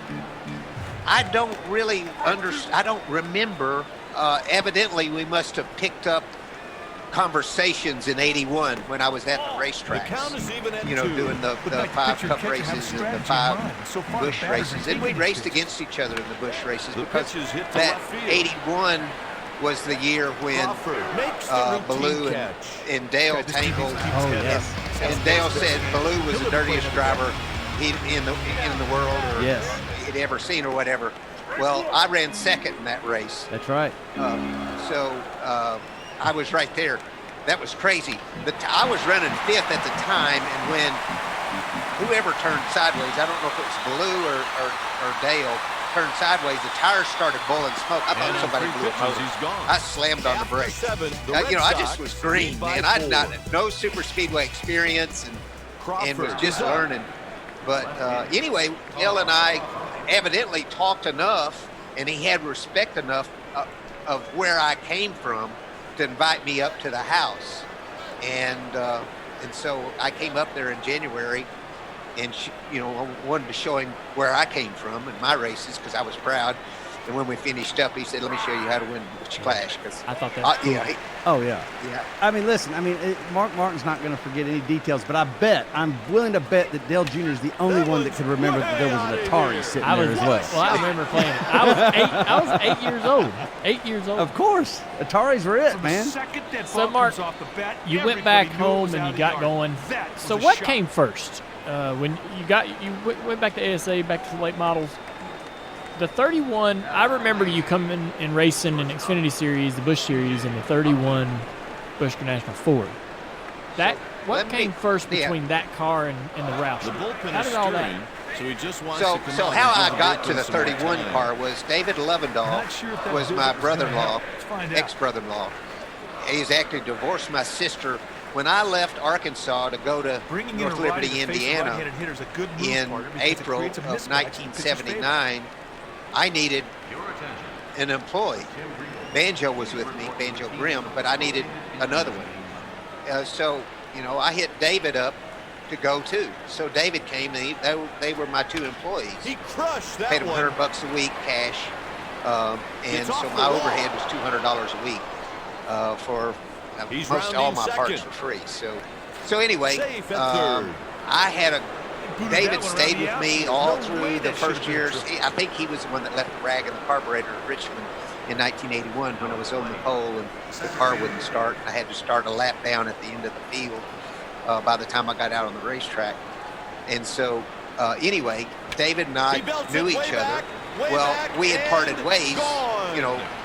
I don't really I don't remember. Evidently, we must have picked up conversations in '81 when I was at the The racetracks. count is even at You know, 2. doing the But like 5 pitcher, Cup catcher have a races and strategy the in 5 mind. So far, the Busch batters are races. And taking we these raced pitches. against each other in the Busch races The because pitches hit to that left field. '81 was the year when Crawford makes the routine Ballou catch. and Dale tangled. Oh, yes. And Dale said Ballou was the dirtiest driver in the world or Yes. he'd ever seen or whatever. Well, I ran second in that race. That's right. So I was right there. That was crazy. I was running fifth at the time, and when whoever turned sideways, I don't know if it was Ballou or Dale, turned sideways, the tires started blowing smoke. I And thought on somebody 3 blew a pitches, motor. he's gone. I slammed on the After brake. 7, the Red I Sox just was green, lead by man. I'd 4. no super speedway experience and was Crawford just is up. learning. But anyway, Dale and I evidently talked enough, and he had respect enough of where I came from to invite me up to the house. And so I came up there in January, and I wanted to show him where I came from in my races because I was proud. And when we finished up, he said, "Let me show you how to win Bush Clash." Because I thought that's cool. yeah, Oh, yeah. yeah. I mean, listen, Mark Martin's not going to forget any details, but I'm willing to bet that Dale Jr. is the only one that could remember that there was an Atari sitting there as well. Well, I remember playing it. I was 8 years old. 8 years old. Of course. Ataris were it, man. So, Mark, you went back home and you got going. So what came first? When you went back to ASA, back to the late models, the 31, I remember you coming and racing in Xfinity Series, the Busch Series, and the 31 Busch International Ford. What came first between that car and the Roush? How did all that? So how I got to the 31 car was David Lovendahl was my brother-in-law, ex-brother-in-law. He's actually divorced my sister. When I left Arkansas to go to North Liberty, Indiana, in April of 1979, I needed an employee. Banjo was with me, Banjo Grimm, but I needed another one. So, I hit David up to go too. So David came, and they were my two employees. He crushed that Paid him one. $100 a week cash, and so my overhead was $200 a week for most all my parts for free. So anyway, I had David stayed with me all through the first years. I think he was the one that left the rag in the carburetor at Richmond in 1981 when I was on the pole and the car wouldn't start. I had to start a lap down at the end of the field by the time I got out on the racetrack. And so anyway, David and I knew each other. Well, we had parted ways,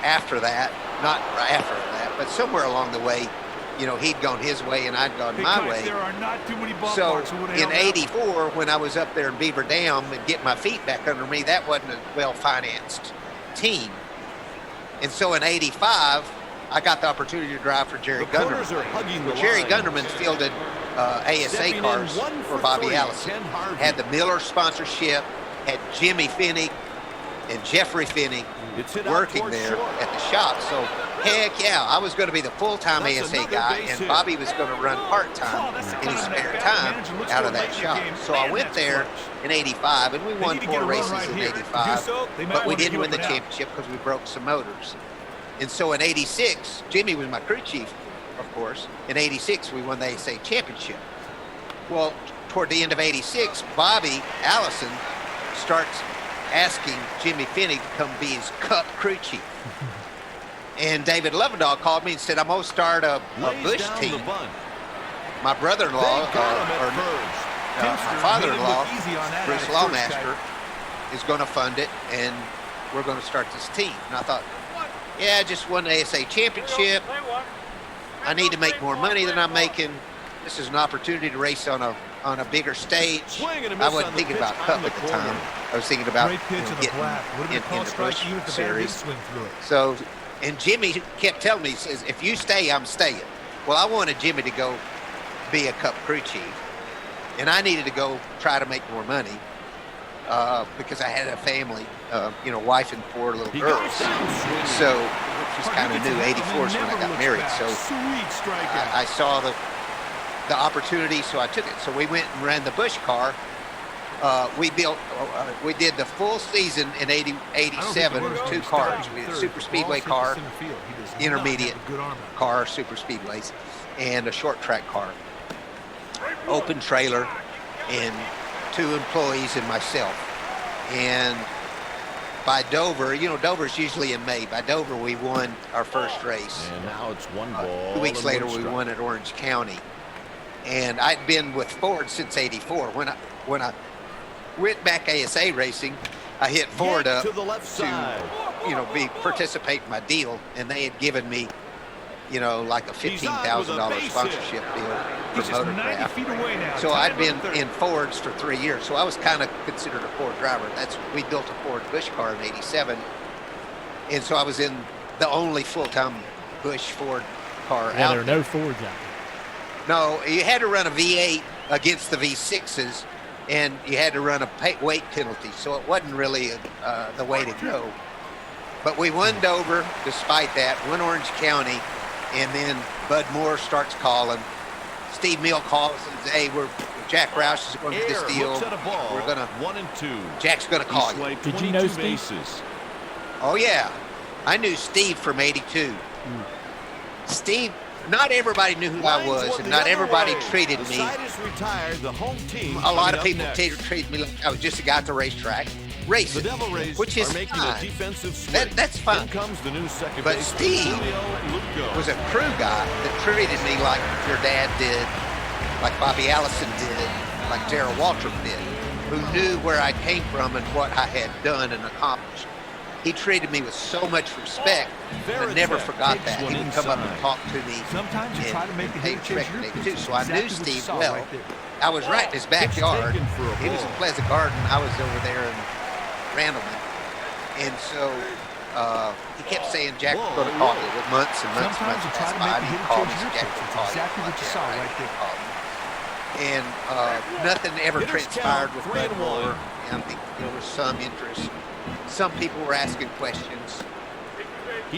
after that, not right after that, but somewhere along the way, he'd gone his way and I'd gone my way. So in '84, when I was up there in Beaver Dam and getting my feet back under me, that wasn't a well-financed team. And so in '85, I got the opportunity to drive for Jerry Gunderman. Jerry Gunderman fielded ASA cars for Bobby Allison. Had the Miller sponsorship, had Jimmy Finney and Jeffrey Finney working there at the shop. So heck yeah, I was going to be the full-time ASA guy, and Bobby was going to run part-time in his spare time out of that shop. So I went there in '85, and we won 4 races in '85, but we didn't win the championship because we broke some motors. And so in '86, Jimmy was my crew chief, of course. In '86, we won the ASA championship. Well, toward the end of '86, Bobby Allison starts asking Jimmy Finney to come be his Cup crew chief. And David Lovendahl called me and said, "I'm going to start a Busch team. My brother-in-law, my father-in-law, Bruce Lawmaster, is going to fund it, and we're going to start this team." And I thought, yeah, I just won the ASA championship. I need to make more money than I'm making. This is an opportunity to race on a bigger stage. I wasn't thinking about Cup at the time. I was thinking about getting in the Busch series. So, and Jimmy kept telling me, he says, "If you stay, I'm staying." Well, I wanted Jimmy to go be a Cup crew chief, and I needed to go try to make more money because I had a family, wife and 4 little girls. So, which was kind of new. '84 is when I got married. So I saw the opportunity, so I took it. So we went and ran the Busch car. We did the full season in '87 with 2 cars. We had a super speedway car, intermediate car, super speedways, and a short track car. Open trailer, and 2 employees and myself. And by Dover, Dover's usually in May. By Dover, we won our first race. And now it's 1 ball. 2 weeks later, we won at Orange County. And I'd been with Ford since '84. When I went back ASA racing, I hit Ford up to participate in my deal, and they had given me, like a $15,000 sponsorship deal for Motorcraft. So I'd been in Fords for 3 years, so I was kind of considered a Ford driver. We built a Ford Busch car in '87, and so I was in the only full-time Busch Ford car out there. There were no Fords out there. No, you had to run a V8 against the V6s, and you had to run a weight penalty, so it wasn't really the way to go. But we won Dover despite that, won Orange County, and then Bud Moore starts calling. Steve Mill calls and says, "Hey, Jack Roush is going to do this deal. We're going to, 1 and 2. Jack's going to call you." Did you know Steve? Oh, yeah. I knew Steve from 82. Steve, not everybody knew who I was, and not everybody treated me. A lot of people treated me like I was just a guy at the racetrack racing, which is fine. That's fine. But Steve was a crew guy that treated me like your dad did, like Bobby Allison did, like Darrell Waltrip did, who knew where I came from and what I had done and accomplished. He treated me with so much respect. I never forgot that. He would come up and talk to me and pay respect to me too. So I knew Steve well. I was right in his backyard. He was in Pleasant Garden. I was over there in Randleman. And so he kept saying, Jack was going to call you with months and months and months passed by. And he'd call me, Jack would call you. And nothing ever transpired with Bud Moore. I think there was some interest. Some people were asking questions,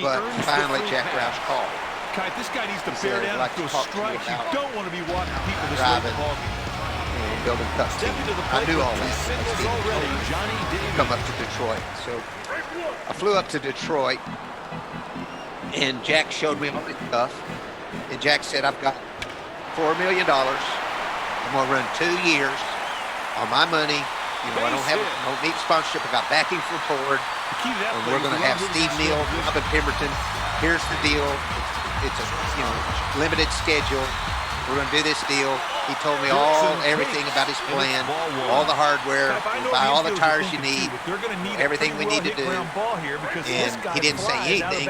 but finally Jack Roush called. This guy needs to bear down to a strike. You don't want to be walking people this late in the ballgame. And building custom. I knew all that. Come up to Detroit. So I flew up to Detroit, and Jack showed me all this stuff. And Jack said, I've got $4 million. I'm going to run 2 years on my money. You know, I don't need sponsorship. I got backing from Ford. And we're going to have Steve Neal, Robin Pemberton. Here's the deal. It's a limited schedule. We're going to do this deal. He told me everything about his plan, all the hardware, buy all the tires you need, everything we need to do. And he didn't say anything.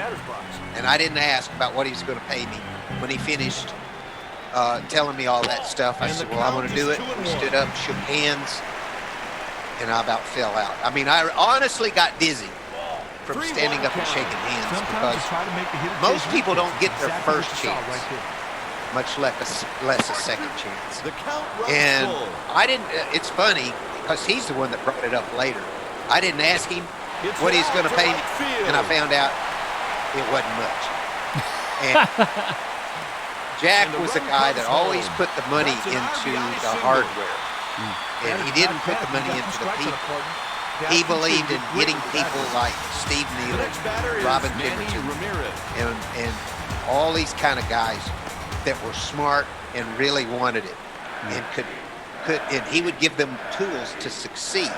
And I didn't ask about what he was going to pay me. When he finished telling me all that stuff, I said, well, I'm going to do it. We stood up, shook hands. And I about fell out. I mean, I honestly got dizzy from standing up and shaking hands because most people don't get their first chance, much less a second chance. And I didn't. It's funny because he's the one that brought it up later. I didn't ask him what he's going to pay me, and I found out it wasn't much. And Jack was the guy that always put the money into the hardware. And he didn't put the money into the people. He believed in getting people like Steve Neal, Robin Pemberton, and all these kind of guys that were smart and really wanted it, and and he would give them tools to succeed.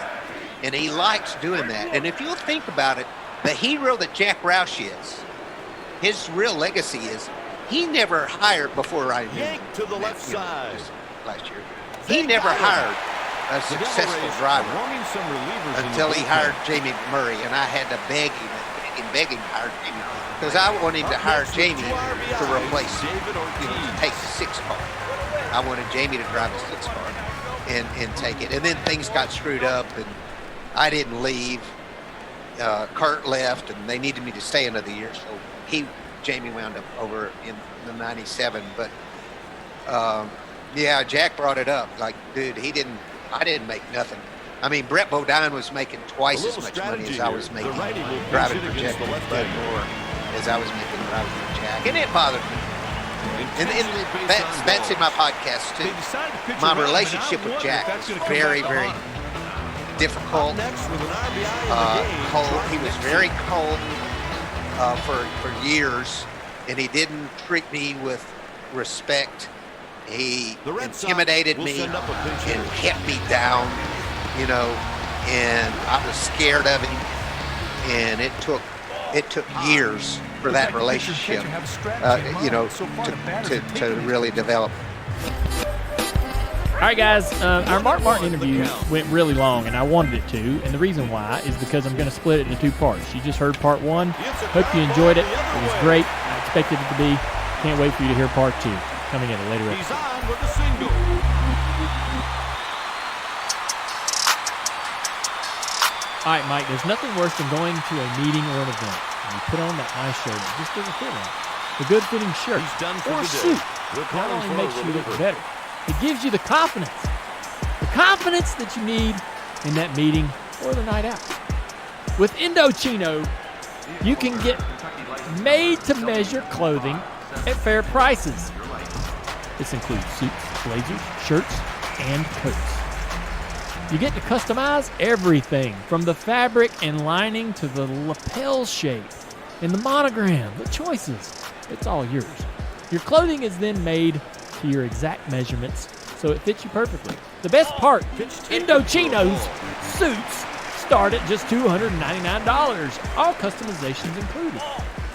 And he likes doing that. And if you'll think about it, the hero that Jack Roush is, his real legacy is he never hired before I knew him. To the left side last year. He never hired a successful driver until he hired Jamie Murray, and I had to beg him to hire Jamie because I wanted him to hire Jamie to replace him, to take the 6 car. I wanted Jamie to drive the 6 car and take it. And then things got screwed up, and I didn't leave. Kurt left, and they needed me to stay another year, so Jamie wound up over in the 97, but. Yeah, Jack brought it up. Like, dude, I didn't make nothing. I mean, Brett Bodine was making twice as much money as I was making driving for Jack, Bud Moore, as I was making driving for Jack. And it bothered me. And that's in my podcast, too. My relationship with Jack was very, very difficult, cold. He was very cold for years, and he didn't treat me with respect. He intimidated me and kept me down, and I was scared of him. And it took years for that relationship, to really develop. All right, guys, our Mark Martin interview went really long, and I wanted it to. And the reason why is because I'm going to split it into 2 parts. You just heard part 1. Hope you enjoyed it. It was great. I expected it to be. Can't wait for you to hear part 2. Coming in a later episode. All right, Mike, there's nothing worse than going to a meeting or an event, and you put on that nice shirt. It just doesn't fit right. A good-fitting shirt or suit not only makes you look better, it gives you the confidence that you need in that meeting or the night out. With Indochino, you can get made-to-measure clothing at fair prices. This includes suits, blazers, shirts, and coats. You get to customize everything, from the fabric and lining to the lapel shape and the monogram, the choices. It's all yours. Your clothing is then made to your exact measurements, so it fits you perfectly. The best part, Indochino's suits start at just $299, all customizations included.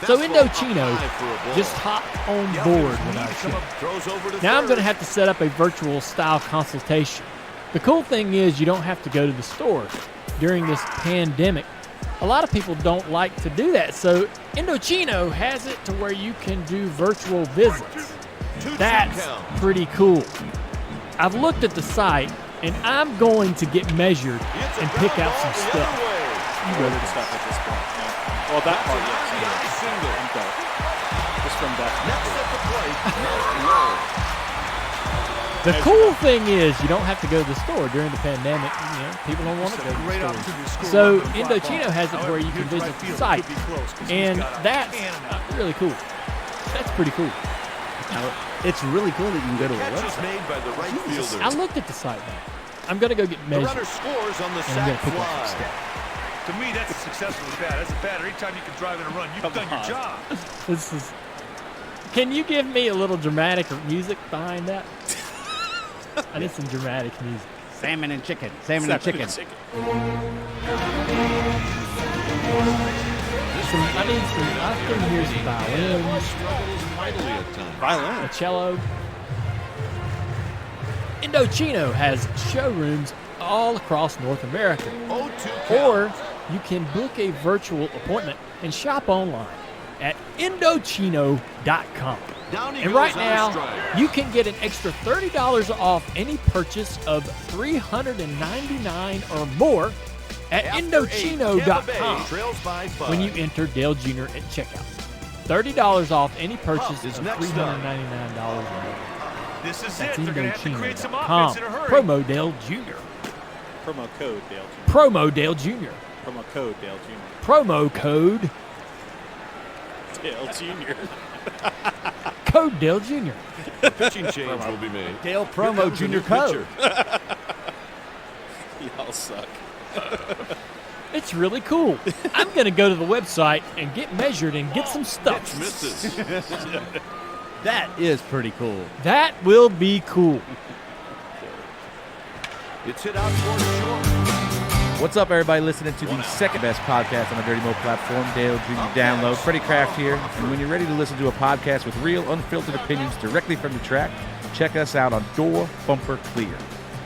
So Indochino just hopped on board with our show. Now I'm going to have to set up a virtual style consultation. The cool thing is you don't have to go to the store. During this pandemic, a lot of people don't like to do that, so Indochino has it to where you can do virtual visits. That's pretty cool. I've looked at the site, and I'm going to get measured and pick out some stuff. You ordered stuff at this point. No. Well, that part, yes. Okay. Just from that. The cool thing is you don't have to go to the store during the pandemic. You know, people don't want to go to the store. So Indochino has it where you can visit the site, and that's really cool. That's pretty cool. It's really cool that you can go to a website. Made by the right fielder. I looked at the site now. I'm going to go get measured. The runner scores on the And I'm going sac to pick up some fly. stuff. To me, that's a successful bat. That's a batter. Anytime you can drive and run, you've done your job. This is. Can you give me a little dramatic music behind that? I need some dramatic music. Salmon and chicken. Salmon and chicken. I can hear some violins, a cello. Indochino has showrooms all across North America. Or you can book a virtual appointment and shop online at Indochino.com. And right now, you can get an extra $30 off any purchase of $399 or more at Indochino.com when you enter Dale Jr. at checkout. $30 off any purchase of $399 or more. This is That's it. They're going to have to create some Indochino.com. offense in a hurry. Promo Dale Jr. Promo code Dale Jr. Promo Dale Jr. Promo code Dale Jr. Promo code Dale Jr. Code Dale Jr. Pitching change will be made. Dale Promo Junior Code. Y'all suck. It's really cool. I'm going to go to the website and get measured and get some stuff. Misses. That is pretty cool. That will be cool. It's hit out toward short. What's up, everybody listening to the second best podcast on the Dirty Mo platform, Dale Jr. Download. Freddie Kraft here. And when you're ready to listen to a podcast with real, unfiltered opinions directly from the track, check us out on Door Bumper Clear.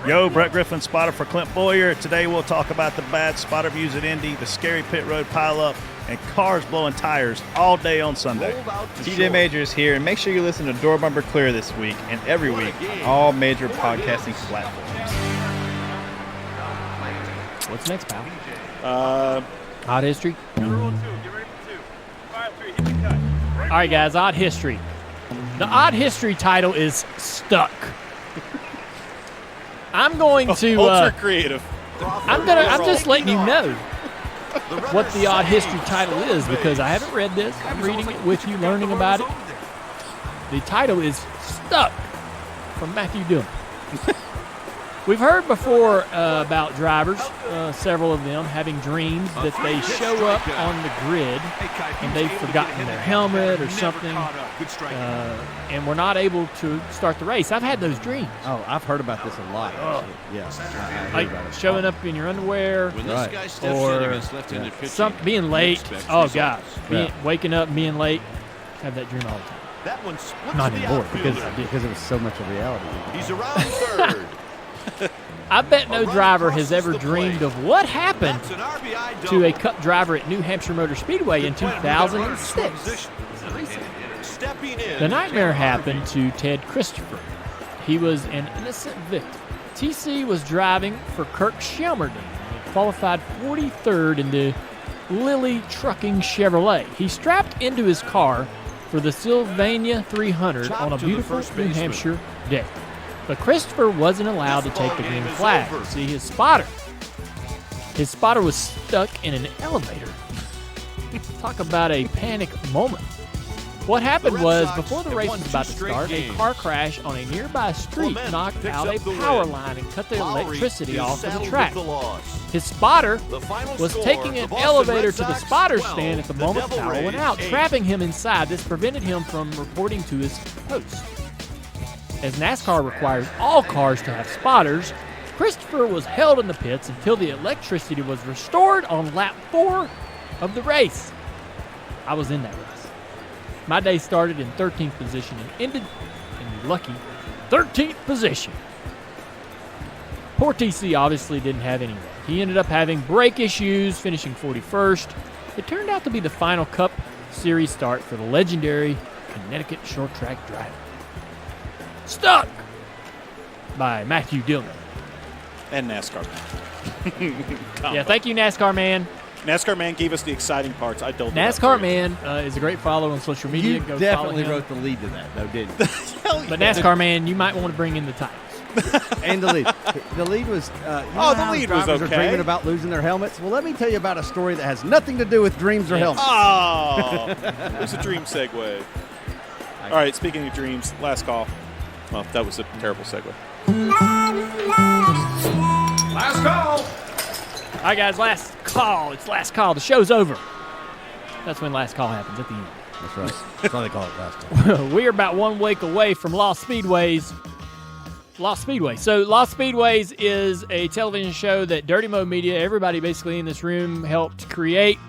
Yo, Brett Griffin, spotter for Clint Boyer. Today we'll talk about the bad spotter views at Indy, the scary pit road pileup, and cars blowing tires all day on Sunday. TJ Majors here, and make sure you listen to Door Bumper Clear this week and every week on all major podcasting platforms. What's next, pal? Odd history. All right, guys, odd history. The odd history title is Stuck. I'm going to. Ultra creative. I'm just letting you know what the odd history title is because I haven't read this. I'm reading it with you, learning about it. The title is Stuck from Matthew Dillon. We've heard before about drivers, several of them having dreams that they show up on the grid and they've forgotten their helmet or something, and we're not able to start the race. I've had those dreams. Oh, I've heard about this a lot. Actually. Yes, like showing up in your underwear, right. Or being late. Oh God, waking up and being late. I have that dream all the time. That one splits Not the anymore outfielder. Because it was so much a reality. He's around third. I bet no driver has ever dreamed of what happened That's an RBI to a double. Cup driver at New Hampshire Motor Speedway in 2006. Stepping in. The nightmare happened to Ted Christopher. He was an innocent victim. TC was driving for Kirk Shelmerdine, qualified 43rd in the Lilly Trucking Chevrolet. He strapped into his car for the Sylvania 300 on a beautiful New Hampshire day. But Christopher wasn't allowed to take the green flag to see his spotter. His spotter was stuck in an elevator. Talk about a panic moment. What happened was, before the race was about to start, a car crash on a nearby street knocked out a power line and cut the electricity off of the track. His spotter was taking an elevator to the spotter stand at the moment the power went out, trapping him inside. This prevented him from reporting to his post. As NASCAR requires all cars to have spotters, Christopher was held in the pits until the electricity was restored on lap 4 of the race. I was in that race. My day started in 13th position and ended in the lucky 13th position. Poor TC obviously didn't have any luck. He ended up having brake issues, finishing 41st. It turned out to be the final Cup Series start for the legendary Connecticut short track driver. Stuck by Matthew Dillon. And NASCAR man. Yeah, thank you, NASCAR man. NASCAR man gave us the exciting parts. I don't. NASCAR man is a great follow on social media. You Go definitely follow him. wrote the lead to that, though, didn't you? But NASCAR man, you might want to bring in the titles. And the lead. The lead was. The lead was drivers okay. are dreaming about losing their helmets. Well, let me tell you about a story that has nothing to do with dreams or helmets. Oh, it was a dream segue. All right, speaking of dreams, last call. Well, that was a terrible segue. Last call. All right, guys, last call. It's last call. The show's over. That's when last call happens, at the end. That's right. That's why they call it last call. We are about 1 week away from Lost Speedways. So Lost Speedways is a television show that Dirty Mo Media, everybody basically in this room, helped create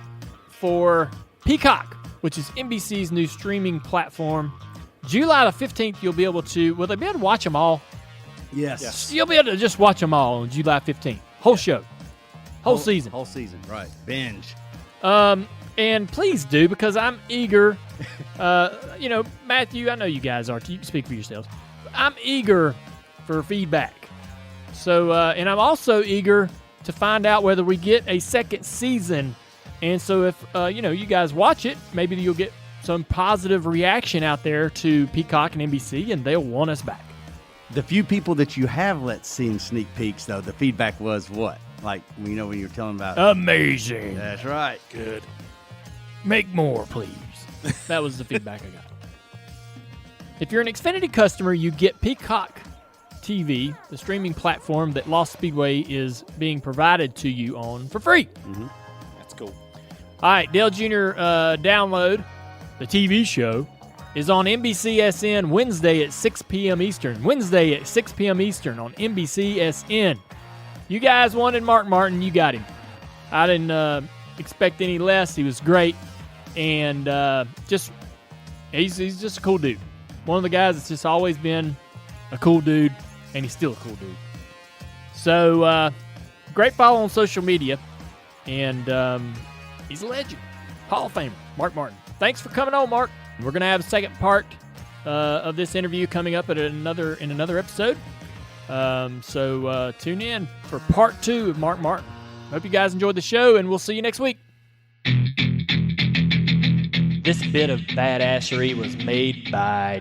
for Peacock, which is NBC's new streaming platform. July the 15th, you'll be able to, will they be able to watch them all? Yes. You'll be able to just watch them all on July 15th. Whole show. Whole season. Whole season, right. Binge. And please do, because I'm eager. Matthew, I know you guys are. You can speak for yourselves. I'm eager for feedback. So, and I'm also eager to find out whether we get a second season. And so if, you guys watch it, maybe you'll get some positive reaction out there to Peacock and NBC, and they'll want us back. The few people that you have let see sneak peeks, though, the feedback was what? Like, when you're telling about... Amazing. That's right. Good. Make more, please. That was the feedback I got. If you're an Xfinity customer, you get Peacock TV, the streaming platform that Lost Speedway is being provided to you on for free. Mm-hmm. That's cool. All right, Dale Jr. Download, the TV show, is on NBCSN Wednesday at 6 p.m. Eastern. Wednesday at 6 p.m. Eastern on NBCSN. You guys wanted Mark Martin. You got him. I didn't expect any less. He was great. And he's just a cool dude. One of the guys that's just always been a cool dude, and he's still a cool dude. So, great follow on social media. And he's a legend. Hall of Famer, Mark Martin. Thanks for coming on, Mark. We're going to have a second part of this interview coming up in another episode. So tune in for part 2 of Mark Martin. Hope you guys enjoyed the show, and we'll see you next week. This bit of badassery was made by